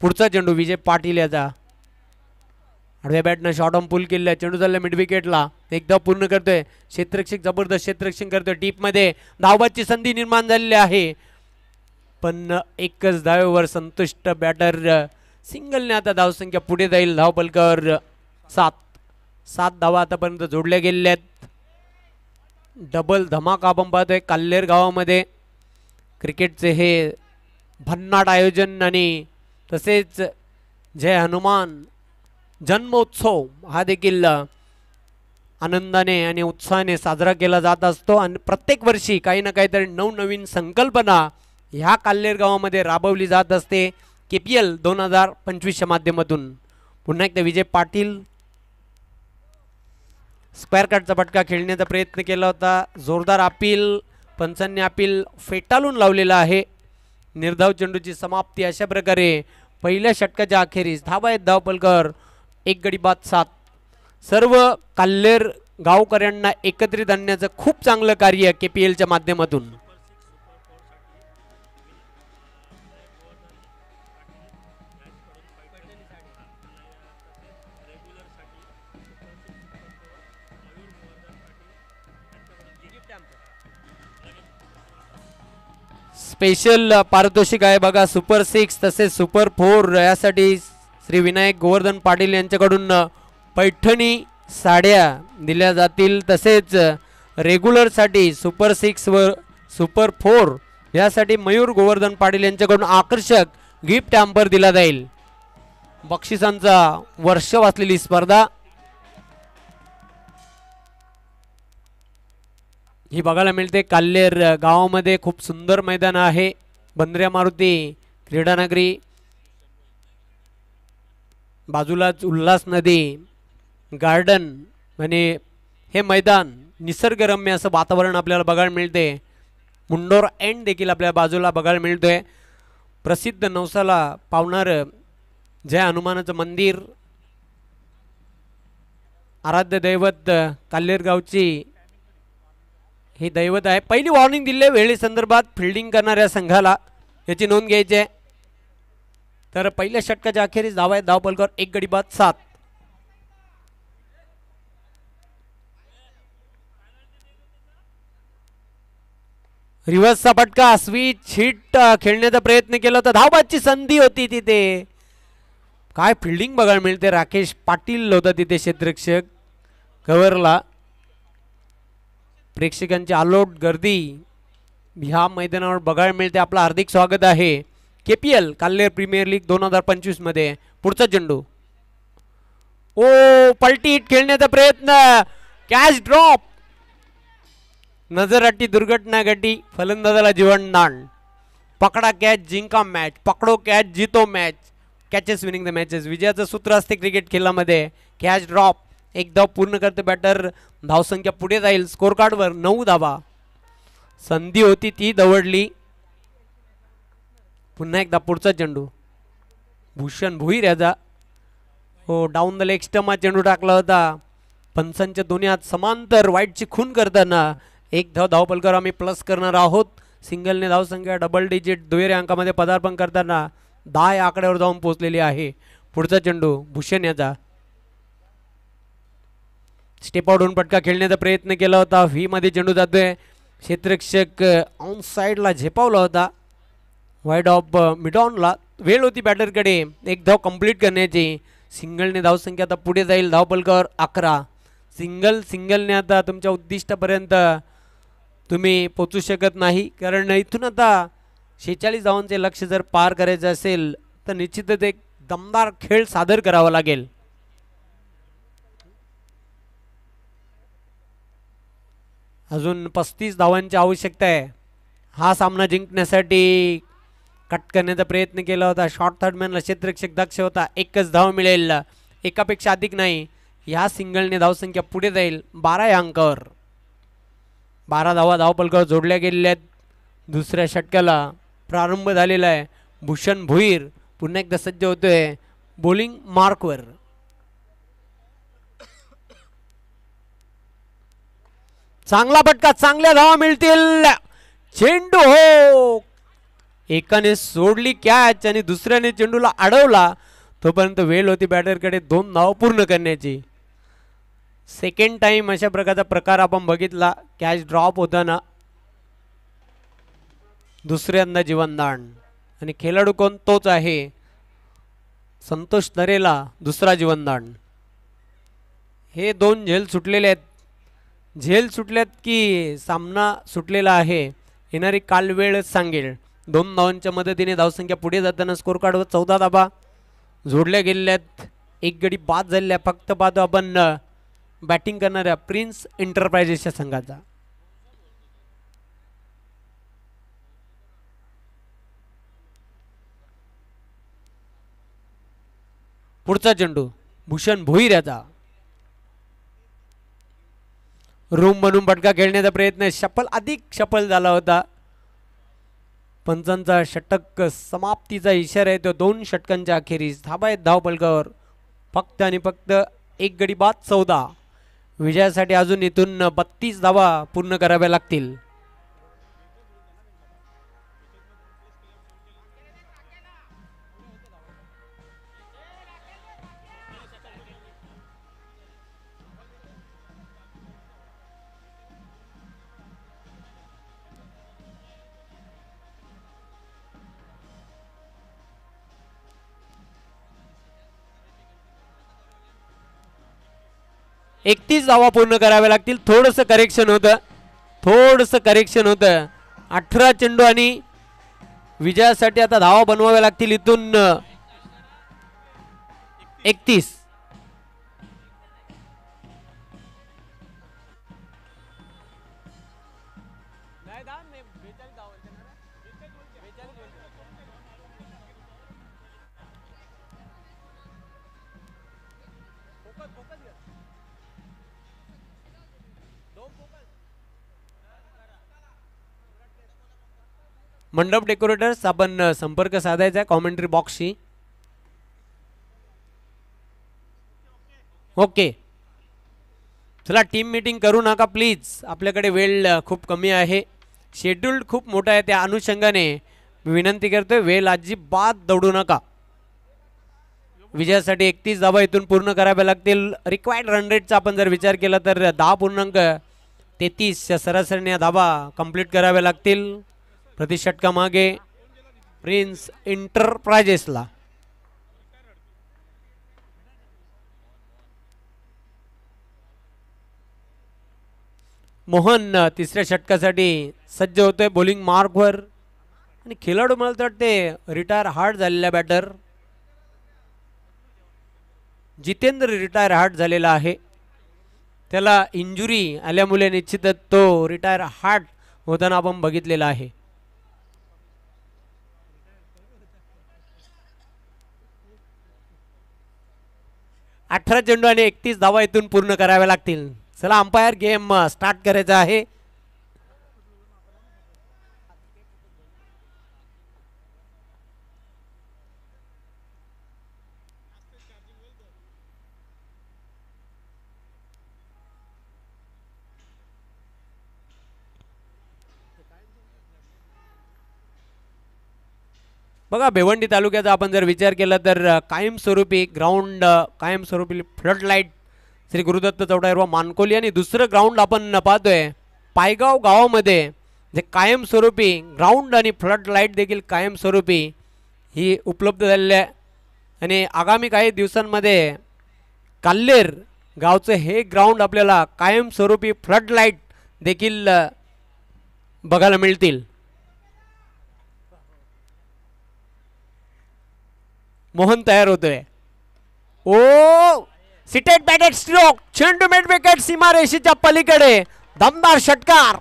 पुढचा चेंडू विजय पाटील याचा. आडव्या बॅटनं शॉर्ट ऑन पुल केलेला. चेंडू चालला मिड विकेटला. एकदा पूर्ण करतोय. क्षेत्ररक्षक जबरदस्त क्षेत्ररक्षण करतोय. डीपमध्ये धावबाची संधी निर्माण झालेली आहे पण एकच धावेवर संतुष्ट बॅटर. सिंगलने आता धावसंख्या पुढे जाईल धावपलकावर 7 धावा आतापर्यंत जोडल्या गेलेल्या आहेत. डबल धमाका आपण पाहतोय काल्हेर गावामध्ये. क्रिकेटचे हे भन्नाट आयोजन आणि तसेच जय हनुमान जन्मोत्सव हा देखील आनंदाने आणि उत्साहाने साजरा केला जात असतो. आणि प्रत्येक वर्षी काही ना काहीतरी नवनवीन संकल्पना ह्या काल्हेर गावामध्ये राबवली जात असते. KPL 2025च्या माध्यमातून. पुन्हा एकदा विजय पाटील. स्क्वेअर कटचा फटका खेळण्याचा प्रयत्न केला होता. जोरदार अपील. पंचांनी अपील फेटाळून लावलेला आहे. निर्धाव चेंडूची समाप्ती अशा प्रकारे पहिल्या षटकाच्या अखेरीस. धावा आहेत धावपलकर 1 गडी बाद 7. सर्व काल्हेर गावकऱ्यांना एकत्रित आणण्याचं खूप चांगलं कार्य KPLच्या माध्यमातून. स्पेशल पारितोषिक आहे बघा. सुपर 6 तसेच सुपर 4 यासाठी श्री विनायक गोवर्धन पाटील यांच्याकडून पैठणी साड्या दिल्या जातील. तसेच रेग्युलरसाठी सुपर 6 व सुपर 4 यासाठी मयूर गोवर्धन पाटील यांच्याकडून आकर्षक गिफ्ट हॅम्पर दिला जाईल. बक्षिसांचा वर्ष वाचलेली स्पर्धा ही बघायला मिळते. काल्हेर गावामध्ये खूप सुंदर मैदान आहे. बंद्र्या मारुती क्रीडानगरी. बाजूलाच उल्हास नदी गार्डन आणि हे मैदान निसर्गरम्य असं वातावरण आपल्याला बघायला मिळते. मुंडोर एंड देखील आपल्या बाजूला बघायला मिळतोय. प्रसिद्ध नवसाला पावणारं जय हनुमानाचं मंदिर. आराध्य दैवत काल्हेर गावची हे दैवत आहे. पहिली वॉर्निंग दिली आहे वेळेसंदर्भात फिल्डिंग करणाऱ्या संघाला, याची नोंद घ्यायची आहे. तर पहिल्या षटकाच्या अखेरीस धावा आहेत धावपलकावर 1 गडी बाद 7. रिव्हर्सचा फटका. स्वीच हिट खेळण्याचा प्रयत्न केला होता. धावबादची संधी होती तिथे. काय फिल्डिंग बघायला मिळते. राकेश पाटील होता तिथे क्षेत्ररक्षक कव्हरला. प्रेक्षकांची आलोट गर्दी ह्या मैदानावर बघायला मिळते. आपलं हार्दिक स्वागत आहे KPL काल्हेर प्रीमियर लीग 2025 मध्ये. पुढचा चेंडू ओ पलटी हिट खेळण्याचा प्रयत्न, कॅच ड्रॉप, नजर अट्टी दुर्घटना घटी, फलंदाजाला जीवनदान. पकडा कॅच जिंका मॅच, पकडो कॅच जितो match, catches winning the matches. विजयाचं सूत्र असते क्रिकेट खेळामध्ये. कॅच ड्रॉप, एक धाव पूर्ण करते बॅटर, धावसंख्या पुढे जाईल स्कोर कार्डवर 9 धावा. संधी होती ती दवडली. पुन्हा एकदा पुढचा चेंडू, भूषण भोईर याचा. हो डाऊन द लेग स्टंप हा चेंडू टाकला होता. पंचांच्या दोन्ही हात समांतर वाईटची खून करताना एक धाव धावपलकर आम्ही प्लस करणार आहोत. सिंगलने धावसंख्या डबल डिजिट दुहेरी अंकामध्ये पदार्पण करताना 10 या आकड्यावर जाऊन पोहोचलेली आहे. पुढचा चेंडू भूषण याचा. स्टेप आउट होऊन पटका खेळण्याचा प्रयत्न केला होता. व्ही मध्ये चेंडू जातोय. क्षेत्ररक्षक ऑन साइडला झेपावला होता. वाईड ऑफ मिडॉनला. वेळ होती बॅटरकडे एक धाव कंप्लीट करण्याची. सिंगलने धावसंख्या आता पुढे जाईल धावपलकावर 11. सिंगलने आता तुमच्या उद्दिष्टापर्यंत तुम्ही पोचू शकत नाही, कारण इथून आता 46 धावांचे लक्ष जर पार करायचं असेल तर निश्चितच एक दमदार खेळ सादर करावा लागेल. अजून 35 धावांची आवश्यकता आहे. हा सामना जिंकण्यासाठी कट करण्याचा प्रयत्न केला होता. शॉर्ट थर्डमॅनला क्षेत्ररक्षक दक्ष होता. एकच धाव मिळेल, एकापेक्षा अधिक नाही. या सिंगलने धावसंख्या पुढे जाईल 12 या अंकावर. 12 धावा धावपलकावर जोडल्या गेलेल्या आहेत. दुसऱ्या षटकाला प्रारंभ झालेला आहे. भूषण भोईर पुन्हा एकदा सज्ज होतोय बॉलिंग मार्कवर. चांगला फटका, चांगल्या धावा मिळतील. चेंडू हो, एकाने सोडली कॅच आणि दुसऱ्याने चेंडूला अडवला. तोपर्यंत वेळ होती बॅटरकडे 2 धाव पूर्ण करण्याची. सेकंड टाइम अशा प्रकारचा प्रकार आपण बघितला. कॅच ड्रॉप होताना दुसऱ्यांदा जीवनदान, आणि खेळाडू कोण तोच आहे संतोष नरेला. दुसरा जीवनदान. हे 2 झेल सुटलेले आहेत. झेल सुटल्यात की सामना सुटलेला आहे येणारी काल वेळच सांगेल. 2 धावांच्या मदतीने धावसंख्या पुढे जाताना स्कोर कार्डवर 14 धावा जोडल्या गेलेल्या आहेत. एक गडी बाद झालेल्या. फक्त पाहतो आपण बॅटिंग करणाऱ्या प्रिन्स एंटरप्राइजेसच्या संघाचा. पुढचा चेंडू भूषण भोईर याचा. रूम बनून फटका खेळण्याचा प्रयत्न, शफल अधिक शफल झाला होता. पंचांचा षटक समाप्तीचा इशारा आहे तो 2 षटकांच्या अखेरीस. धाबा आहेत धावपलकावर फक्त आणि फक्त एक गडी बाद 14. विजयासाठी अजून इथून 32 धावा पूर्ण कराव्या लागतील. एकतीस धावा पूर्ण कराव्या लागतील. थोडंसं करेक्शन होतं. 18 चेंडू आणि विजयासाठी आता धावा बनवाव्या लागतील इथून 31. मंडप डेकोरेटर्स आपण संपर्क साधायचा कॉमेंट्री बॉक्सशी. ओके चला टीम मीटिंग करू नका प्लीज. आपल्याकडे वेळ खूप कमी आहे. शेड्यूल खूप मोठा आहे. त्या अनुषंगाने मी विनंती करतोय वेळ अजिबात दौडू नका. विजयासाठी 31 धावा इथून पूर्ण कराव्या लागतील. रिक्वायर्ड रन रेटचा आपण जर विचार केला तर 10.33 सरासरीने धावा कंप्लीट कराव्या लागतील प्रति षटका मागे प्रिन्स एंटरप्राइजेसला. मोहन तिसऱ्या षटकासाठी सज्ज होतोय बॉलिंग मार्कवर. आणि खेळाडू मला तर वाटते रिटायर हार्ड झालेला बॅटर जितेंद्र रिटायर हार्ट झालेला आहे. त्याला इंजुरी आल्यामुळे निश्चितच तो रिटायर हार्ट होताना आपण बघितलेला आहे. 18 चेंडू आणि 31 धावा इथून पूर्ण कराव्या लागतील. चला अंपायर गेम स्टार्ट करायचा आहे. बघा भिवंडी तालुक्याचा आपण जर विचार केला तर कायमस्वरूपी ग्राउंड कायमस्वरूपी फ्लड लाईट श्री गुरुदत्त चौडायर व मानकोली आणि दुसरं ग्राउंड आपण पाहतोय पायगाव गावामध्ये जे कायमस्वरूपी ग्राउंड आणि फ्लड लाईट देखील कायमस्वरूपी ही उपलब्ध झालेली आहे. आणि आगामी काही दिवसांमध्ये काल्लेर गावचं हे ग्राउंड आपल्याला कायमस्वरूपी फ्लड लाईट देखील बघायला मिळतील. मोहन तयार होतोय. ओ सिटेड बॅटेड स्ट्रोक चेंडू मिड विकेट सीमारेषेच्या पलीकडे दमदार षटकार.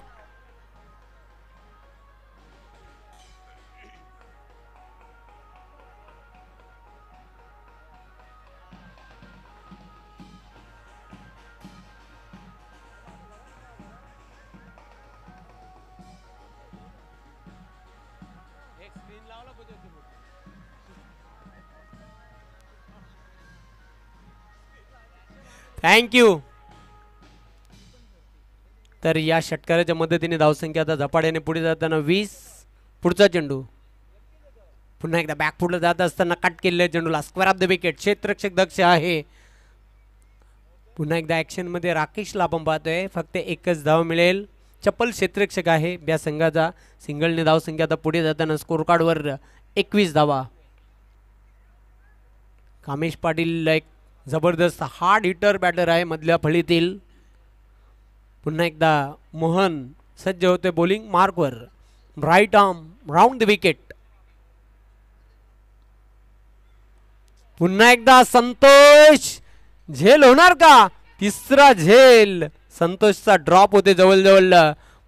थँक्यू. तर या षटकाराच्या मदतीने धावसंख्या आता झपाट्याने पुढे जाताना 20. पुढचा चेंडू पुन्हा एकदा बॅकफुटला जात असताना कट केलेल्या चेंडूला स्क्वेअर ऑफ द विकेट. क्षेत्ररक्षक दक्ष आहे. पुन्हा एकदा ऍक्शन मध्ये राकेशला आपण पाहतोय. फक्त एकच धाव मिळेल. चप्पल क्षेत्ररक्षक आहे या संघाचा. सिंगलने धावसंख्या आता पुढे जाताना स्कोर कार्डवर 21 धावा. कामेश पाटील एक जबरदस्त हार्ड हिटर बॅटर आहे मधल्या फळीतील. पुन्हा एकदा मोहन सज्ज होते बॉलिंग मार्कवर. Right arm round the wicket. पुन्हा एकदा संतोष झेल होणार का? तिसरा झेल. संतोषचा ड्रॉप होते जवळजवळ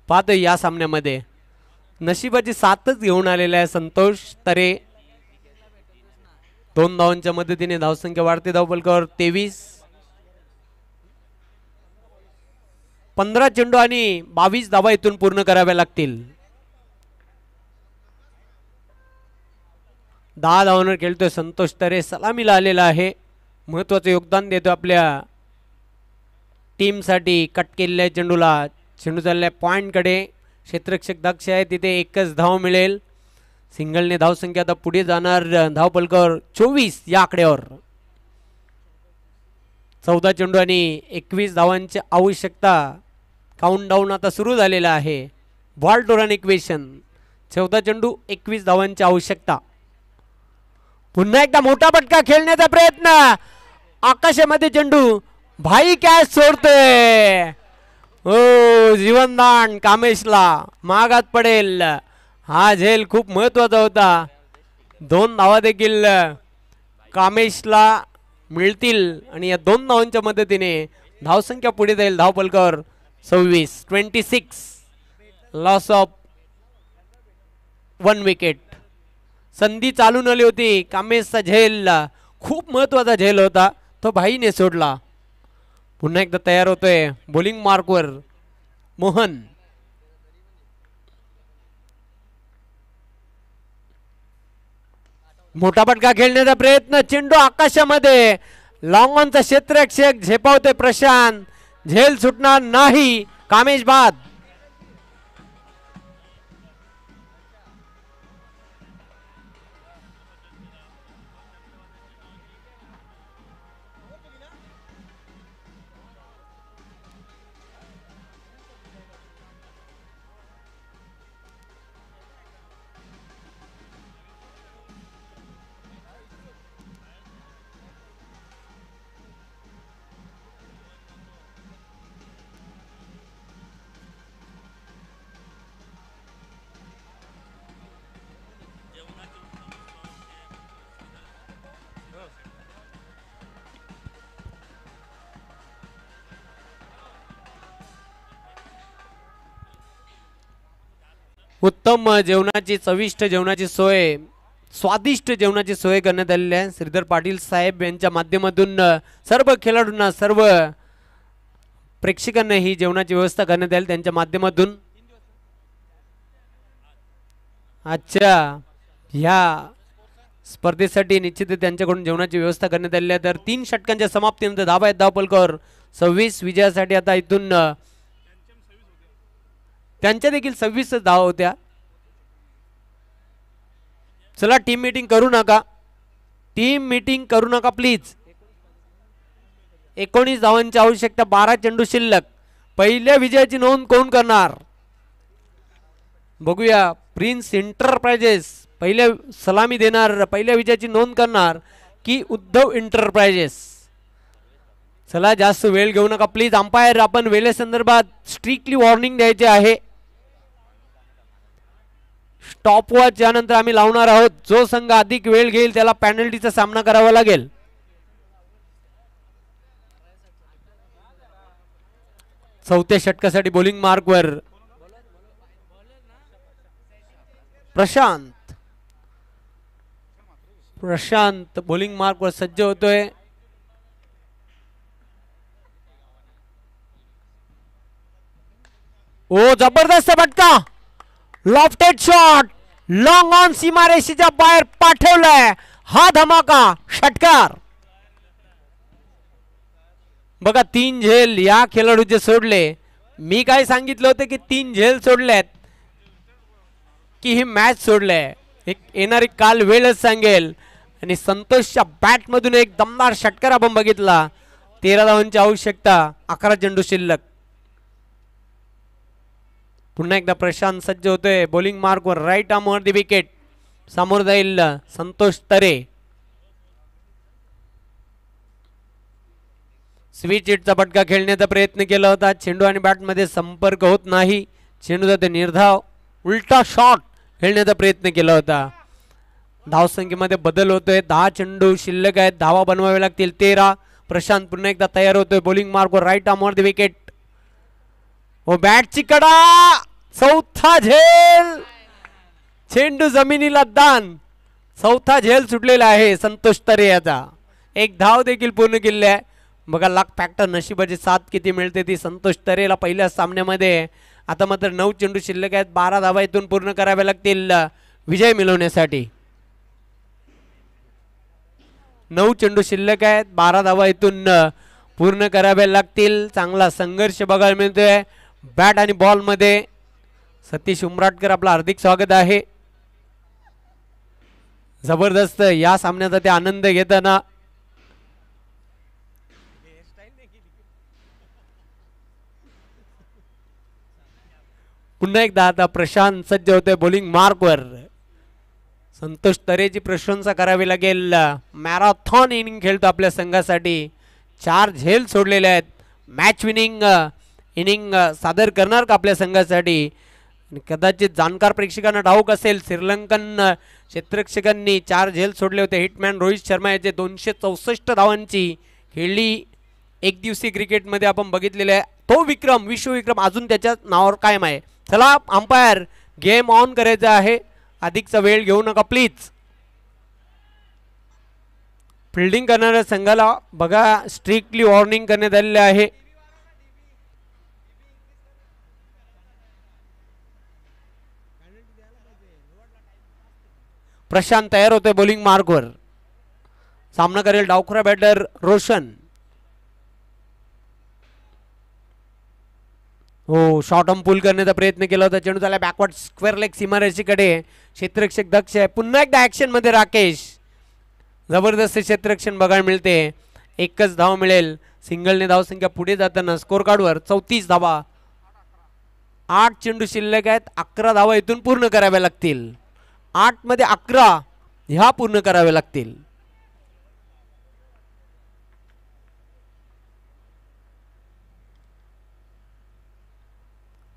पाहतोय या सामन्यामध्ये. नशिबाची साथच घेऊन आलेला आहे संतोष तरे. 2 धावांच्या मदतीने धावसंख्या वाढते धावफलकावर 23. 15 चेंडू आणि 22 धावा इथून पूर्ण कराव्या लागतील. 10 धावांवर खेळतोय संतोष तरे. सलामीला आलेला आहे. महत्वाचं योगदान देतो आपल्या टीमसाठी. कट केलेल्या चेंडूला चेंडू चाललाय पॉइंटकडे. क्षेत्ररक्षक दक्ष आहे तिथे एकच धाव मिळेल. सिंगलने धावसंख्या आता पुढे जाणार धावफलकावर 24 या आकड्यावर. 14 चेंडू आणि 21 धावांची आवश्यकता. काउंटडाऊन आता सुरू झालेला आहे. Ball to run equation. 14 चेंडू 21 धावांची आवश्यकता. पुन्हा एकदा मोठा फटका खेळण्याचा प्रयत्न. आकाशामध्ये चेंडू भाई कॅच सोडतोय. हो जीवनदान कामेशला मागात पडेल. हा झेल खूप महत्वाचा होता. 2 धावा देखील कामेशला मिळतील आणि या 2 धावांच्या मदतीने धावसंख्या पुढे जाईल धावफलकावर 26. Loss of 1 wicket. संधी चालून आली होती. कामेशचा झेल खूप महत्वाचा झेल होता. तो भाईने सोडला. पुन्हा एकदा तयार होतोय बॉलिंग मार्कवर मोहन. मोठा फटका खेळण्याचा प्रयत्न. चेंडू आकाशामध्ये. लॉंग ऑनचा क्षेत्ररक्षक झेपावते प्रशांत. झेल सुटणार नाही. कामेश बाद. उत्तम जेवणाची चविष्ट जेवणाची सोय स्वादिष्ट जेवणाची सोय करण्यात आलेली आहे श्रीधर पाटील साहेब यांच्या माध्यमातून सर्व खेळाडूंना सर्व प्रेक्षकांना ही जेवणाची व्यवस्था करण्यात आली त्यांच्या माध्यमातून अच्छा ह्या स्पर्धेसाठी निश्चित त्यांच्याकडून जेवणाची व्यवस्था करण्यात आलेली आहे तर 3 षटकांच्या समाप्तीनंतर धावा आहेत धावपलकर 26 विजयासाठी आता इथून त्यांच्या देखील 26 धावा होत्या चला टीम मीटिंग करू नका प्लीज 19 धावांची आवश्यकता 12 चेंडू शिल्लक पहिल्या विजयाची नोंद कोण करणार बघूया प्रिन्स एंटरप्राइजेस पहिल्या सलामी देणार पहिल्या विजयाची नोंद करणार की उद्धव एंटरप्राइजेस चला जास्त वेळ घेऊ नका प्लीज अंपायर आपण वेळेसंदर्भात स्ट्रिक्टली वॉर्निंग द्यायचे आहे स्टॉप वॉच यानंतर आम्ही लावणार आहोत जो संघ अधिक वेळ घेईल त्याला पेनल्टीचा सामना करावा लागेल चौथ्या षटकासाठी बॉलिंग मार्कवर प्रशांत बॉलिंग मार्कवर सज्ज होतोय ओ जबरदस्त फटका लॉफ्टेड शॉट लॉंग ऑन सीमारेषेच्या बाहेर पाठवलाय हा धमाका षटकार बघा 3 झेल या खेळाडूचे सोडले मी काय सांगितलं होतं की 3 झेल सोडलेत की ही मॅच सोडले एक येणारी काल वेळच सांगेल आणि संतोषच्या बॅट मधून एक दमदार षटकार आपण बघितला 13 धावांची आवश्यकता 11 चेंडू शिल्लक पुन्हा एकदा प्रशांत सज्ज होतोय बॉलिंग मार्कवर राईट आर्मवर दी विकेट समोर जाईल संतोष तरे स्विच हिटचा फटका खेळण्याचा प्रयत्न केला होता चेंडू आणि बॅट मध्ये संपर्क होत नाही चेंडू जाते निर्धाव उलटा शॉट खेळण्याचा प्रयत्न केला होता धावसंख्येमध्ये बदल होतोय 10 चेंडू शिल्लक आहेत धावा बनवावे लागतील 13 प्रशांत पुन्हा एकदा तयार होतोय बॉलिंग मार्कवर राईट आर्मवर दी विकेट ओ बॅटची कडा चौथा झेल चेंडू जमिनीला दान चौथा झेल सुटलेला आहे संतोष तरे याचा एक धाव देखील पूर्ण केली आहे बघा लाख फॅक्टर नशिबाची साथ किती मिळते ती संतोष तरेला पहिल्या सामन्यामध्ये आता मात्र 9 चेंडू शिल्लक आहेत 12 धावा इथून पूर्ण कराव्या लागतील विजय मिळवण्यासाठी 9 चेंडू शिल्लक आहेत 12 धावा इथून पूर्ण कराव्या लागतील चांगला संघर्ष बघायला मिळतोय बॅट आणि बॉल मध्ये सतीश उमराटकर आपलं हार्दिक स्वागत आहे जबरदस्त या सामन्याचा ते आनंद घेताना पुन्हा एकदा आता प्रशांत सज्ज होतोय बॉलिंग मार्कवर संतोष तरेची प्रशंसा करावी लागेल मॅरेथॉन इनिंग खेळतो आपल्या संघासाठी 4 झेल सोडलेले आहेत मॅच विनिंग इनिंग सादर करणार का आपल्या संघासाठी कदाचित जाणकार प्रेक्षकांना ठाऊक असेल श्रीलंकन क्षेत्ररक्षकांनी 4 झेल सोडले होते हिटमॅन रोहित शर्मा याचे 264 धावांची खेळली एक दिवसीय क्रिकेटमध्ये आपण बघितलेले आहे तो विक्रम विश्वविक्रम अजून त्याच्या नावावर कायम आहे चला अंपायर गेम ऑन करायचा आहे अधिकचा वेळ घेऊ नका प्लीज फिल्डिंग करणाऱ्या संघाला बघा स्ट्रिक्टली वॉर्निंग करण्यात आलेले आहे प्रशांत तयार होतोय बॉलिंग मार्कवर सामना करेल डावखुरा बॅटर रोशन हो शॉर्ट ऑन पुल करण्याचा प्रयत्न केला होता चेंडू झाला बॅकवर्ड स्क्वेअर लेग सीमारेषेकडे क्षेत्ररक्षक दक्ष आहे पुन्हा एकदा ऍक्शन मध्ये राकेश जबरदस्त क्षेत्ररक्षण बघायला मिळते एकच धाव मिळेल सिंगलने धावसंख्या पुढे जाताना स्कोर कार्डवर 34 धावा 8 चेंडू शिल्लक आहेत 11 धावा इथून पूर्ण कराव्या लागतील 8 मध्ये 11 ह्या पूर्ण कराव्या लागतील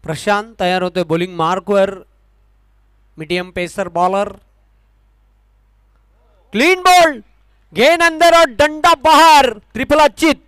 प्रशांत तयार होतोय बॉलिंग मार्कवर medium pacer bowler clean ball गेन अंदर और डंडा बाहर ट्रिपल अचित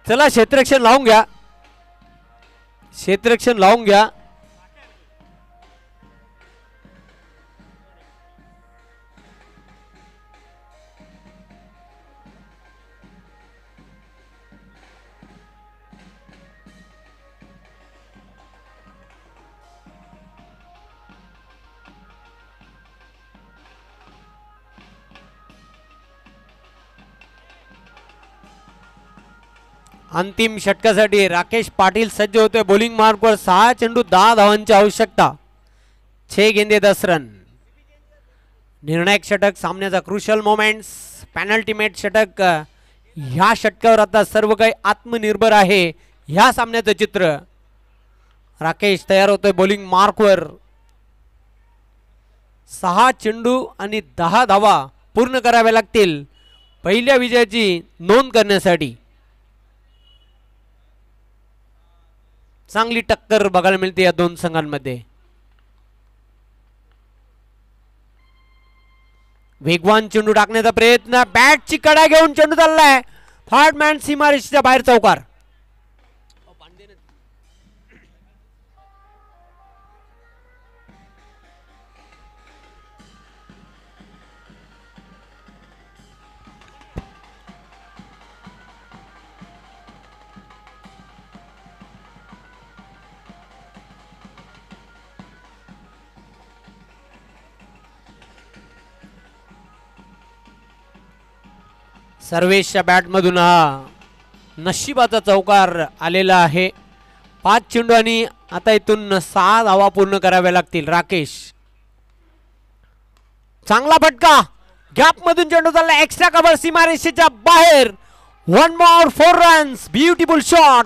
चला क्षेत्ररक्षण लावून घ्या, क्षेत्ररक्षण लावून घ्या. अंतिम षटकासाठी राकेश पाटील सज्ज होतोय. बॉलिंग मार्कवर 6 चेंडू 10 धावांची आवश्यकता. 6 गेंदे 10 रन. निर्णायक षटक, सामन्याचा क्रुशल मोमेंट्स, पॅनल्टीमेट षटक. ह्या षटकावर आता सर्व काही आत्मनिर्भर आहे. ह्या सामन्याचं चित्र. राकेश तयार होतोय बॉलिंग मार्कवर. 6 चेंडू आणि 10 धावा पूर्ण कराव्या लागतील पहिल्या विजयाची नोंद करण्यासाठी. चांगली टक्कर बघायला मिळते या दोन संघांमध्ये. वेगवान चेंडू टाकण्याचा प्रयत्न, बॅटची कडा घेऊन चेंडू चाललाय. थर्ड मॅन सीमारेषेच्या बाहेर चौकार. सर्वेशच्या बॅटमधून हा नशिबाचा चौकार आलेला आहे. 5 चेंडू आणि आता इथून 6 धावा पूर्ण कराव्या लागतील. राकेश चांगला फटका, गॅप मधून चेंडू चालला, एक्स्ट्रा कव्हर सीमारेषेच्या बाहेर. 1 more 4 runs. Beautiful shot.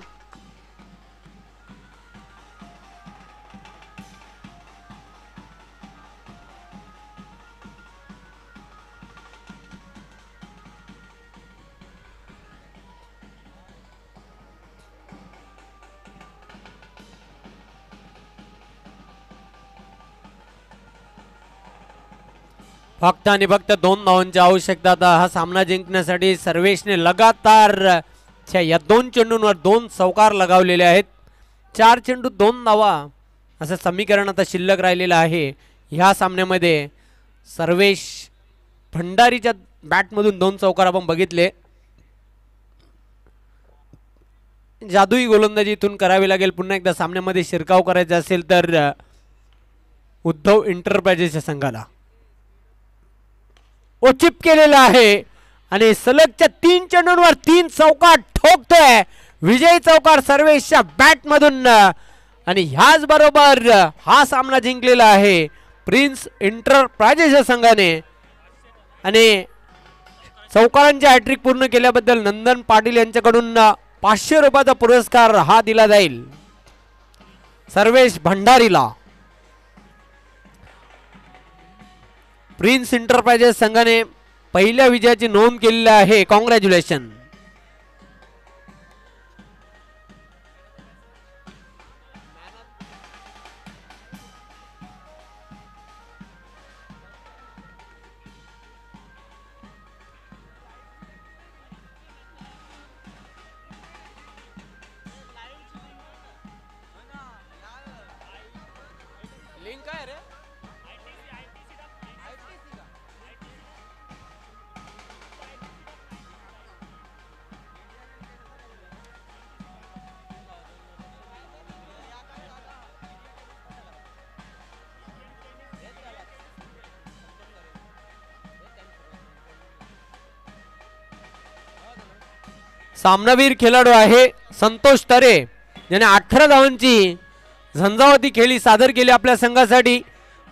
फक्त आणि फक्त 2 धावांची आवश्यकता. आता हा सामना जिंकण्यासाठी सर्वेशने लगातार या 2 चेंडूंवर 2 चौकार लगावलेले आहेत. 4 चेंडू 2 धावा असं समीकरण आता शिल्लक राहिलेलं आहे ह्या सामन्यामध्ये. सर्वेश भंडारीच्या बॅटमधून 2 चौकार आपण बघितले. जादुई गोलंदाजी इथून करावी लागेल. पुन्हा एकदा सामन्यामध्ये शिरकाव करायचा असेल तर उद्धव एंटरप्राइजेसच्या संघाला. चिप केलेला आहे आणि सलगच्या 3 चेंडूंवर 3 चौकार ठोकतोय. विजयी चौकार सर्वेशच्या बॅटमधून आणि ह्याच बरोबर हा सामना जिंकलेला आहे प्रिन्स एंटरप्राइजेसच्या संघाने. आणि चौकारांची हॅट्रिक पूर्ण केल्याबद्दल नंदन पाटील यांच्याकडून 500 रुपयाचा पुरस्कार हा दिला जाईल सर्वेश भंडारीला. प्रिन्स एंटरप्राइजेस संघाने पहिल्या विजयाची नोंद केलेली आहे. कॉंग्रॅच्युलेशन. सामनावीर खेळाडू आहे संतोष तरे, ज्याने 18 धावांची झंझावाती खेळी सादर केली आपल्या संघासाठी.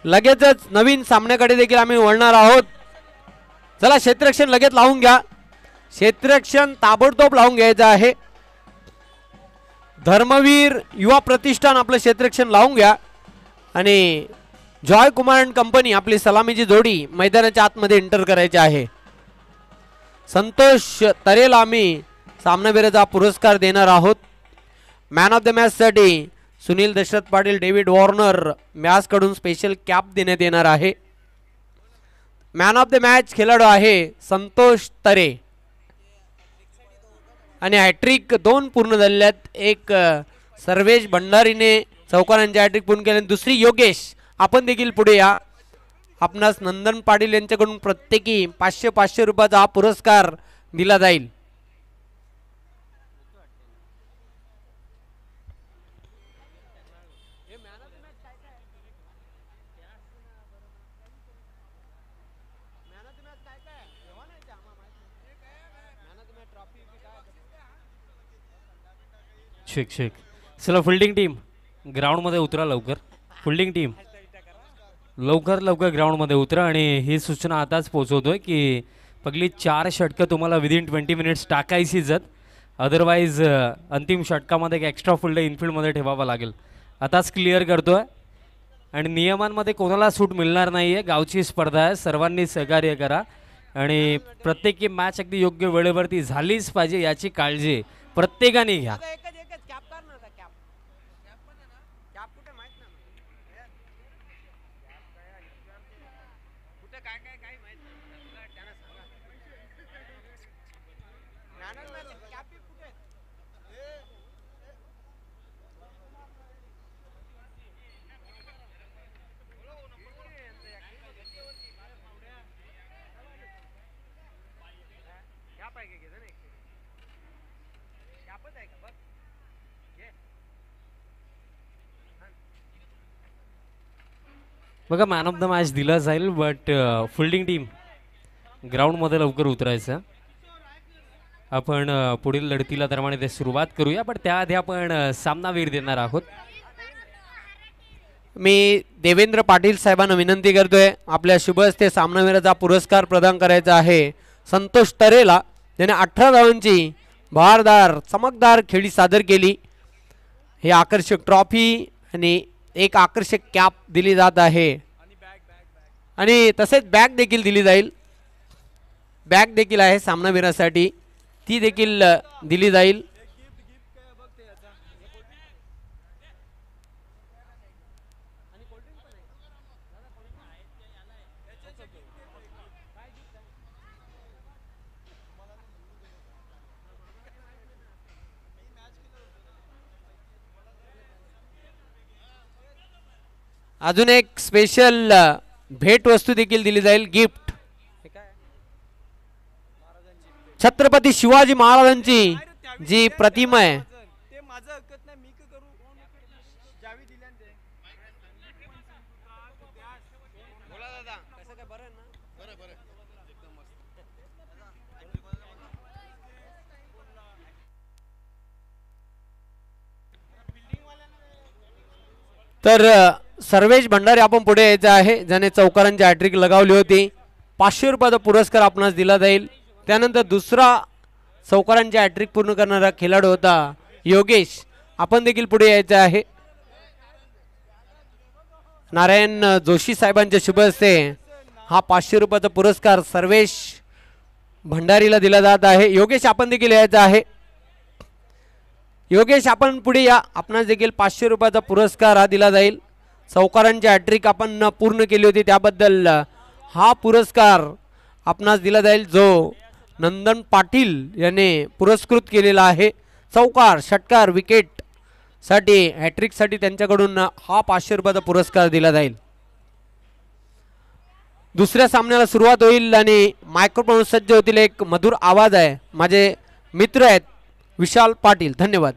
लगेचच नवीन सामन्याकडे देखील आम्ही वळणार आहोत. चला क्षेत्ररक्षण लगेच लावून घ्या. क्षेत्ररक्षण ताबडतोब लावून घ्यायचं आहे. धर्मवीर युवा प्रतिष्ठान आपलं क्षेत्ररक्षण लावून घ्या. आणि जॉय कुमार अँड कंपनी आपली सलामीची जोडी मैदानाच्या आतमध्ये एंटर करायची आहे. संतोष तरेला आम्ही सामनावीराचा पुरस्कार देणार आहोत. मॅन ऑफ द मॅच साठी Sunil Dasharath Patil, David Warner match कडून स्पेशल कॅप देण्यात येणार आहे. मॅन ऑफ द मॅच खेळाडू आहे संतोष तरे. आणि हॅट्रिक 2 पूर्ण झालेल्यात. एक सर्वेश भंडारीने चौकारांची हॅट्रिक पूर्ण केली, दुसरी योगेश. आपण देखील पुढे या. आपणास नंदन पाटील यांच्याकडून प्रत्येकी 500 रुपयाचा हा पुरस्कार दिला जाईल. शेख शेख चला फिल्डिंग टीम ग्राउंडमध्ये उतरा लवकर. फिल्डिंग टीम लवकर ग्राउंडमध्ये उतरा. आणि ही सूचना आताच पोहोचवतोय की पहिली 4 षटकं तुम्हाला विदिन 20 मिनिट्स टाकायचीच आहेत. अदरवाईज अंतिम षटकामध्ये एक एक्स्ट्रा फुल्ड इनफिल्डमध्ये ठेवावा लागेल. आताच क्लिअर करतोय. आणि नियमांमध्ये कोणाला सूट मिळणार नाही आहे. गावची स्पर्धा आहे, सर्वांनी सहकार्य करा. आणि प्रत्येकी मॅच अगदी योग्य वेळेवरती झालीच पाहिजे याची काळजी प्रत्येकाने घ्या. बघा मॅन ऑफ द मॅच दिला जाईल, बट फिल्डिंग टीम ग्राउंडमध्ये लवकर उतरायचं. आपण पुढील लढतीला त्याप्रमाणे ते सुरुवात करूया, पण त्याआधी आपण सामनावीर देणार आहोत. मी देवेंद्र पाटील साहेबांना विनंती करतोय आपल्या शुभ हस्ते सामनावीराचा पुरस्कार प्रदान करायचा आहे. संतोष तरेला ज्याने 18 धावांची बहारदार चमकदार खेळी सादर केली. हे आकर्षक ट्रॉफी आणि एक आकर्षक कॅप दिली जात आहे. आणि तसेच बॅग देखील दिली जाईल. बॅग देखील आहे सामनावीरासाठी, ती देखील दिली जाईल. अजून एक स्पेशल भेट वस्तू देखील दिली जाईल, गिफ्ट. छत्रपती शिवाजी महाराजांची जी प्रतिमा आहे तर सर्वेश भंडारे आपण पुढे यायचं आहे, ज्याने चौकारांची हॅट्रिक लगावली होती. 500 रुपयाचा पुरस्कार आपणास दिला जाईल. त्यानंतर दुसरा चौकारांची हॅट्रिक पूर्ण करणारा खेळाडू होता योगेश. आपण देखील पुढे यायचं आहे. नारायण जोशी साहेबांच्या शुभ हस्ते हा 500 रुपयाचा पुरस्कार सर्वेश भंडारीला दिला जात आहे. योगेश आपण देखील यायचं आहे. योगेश आपण पुढे या. आपणास देखील 500 रुपयाचा पुरस्कार हा दिला जाईल. चौकारांची हॅट्रिक आपण पूर्ण केली होती त्याबद्दल हा पुरस्कार आपणास दिला जाईल, जो नंदन पाटील याने पुरस्कृत केलेला आहे. चौकार षटकार विकेट साठी हॅट्रिक साठी त्यांच्याकडून हा 500 रुपयाचा पुरस्कार दिला जाईल. दुसऱ्या सामन्याला सुरुवात होईल आणि मायक्रोफोन सज्ज होतील. एक मधुर आवाज आहे, माझे मित्र आहेत विशाल पाटील. धन्यवाद.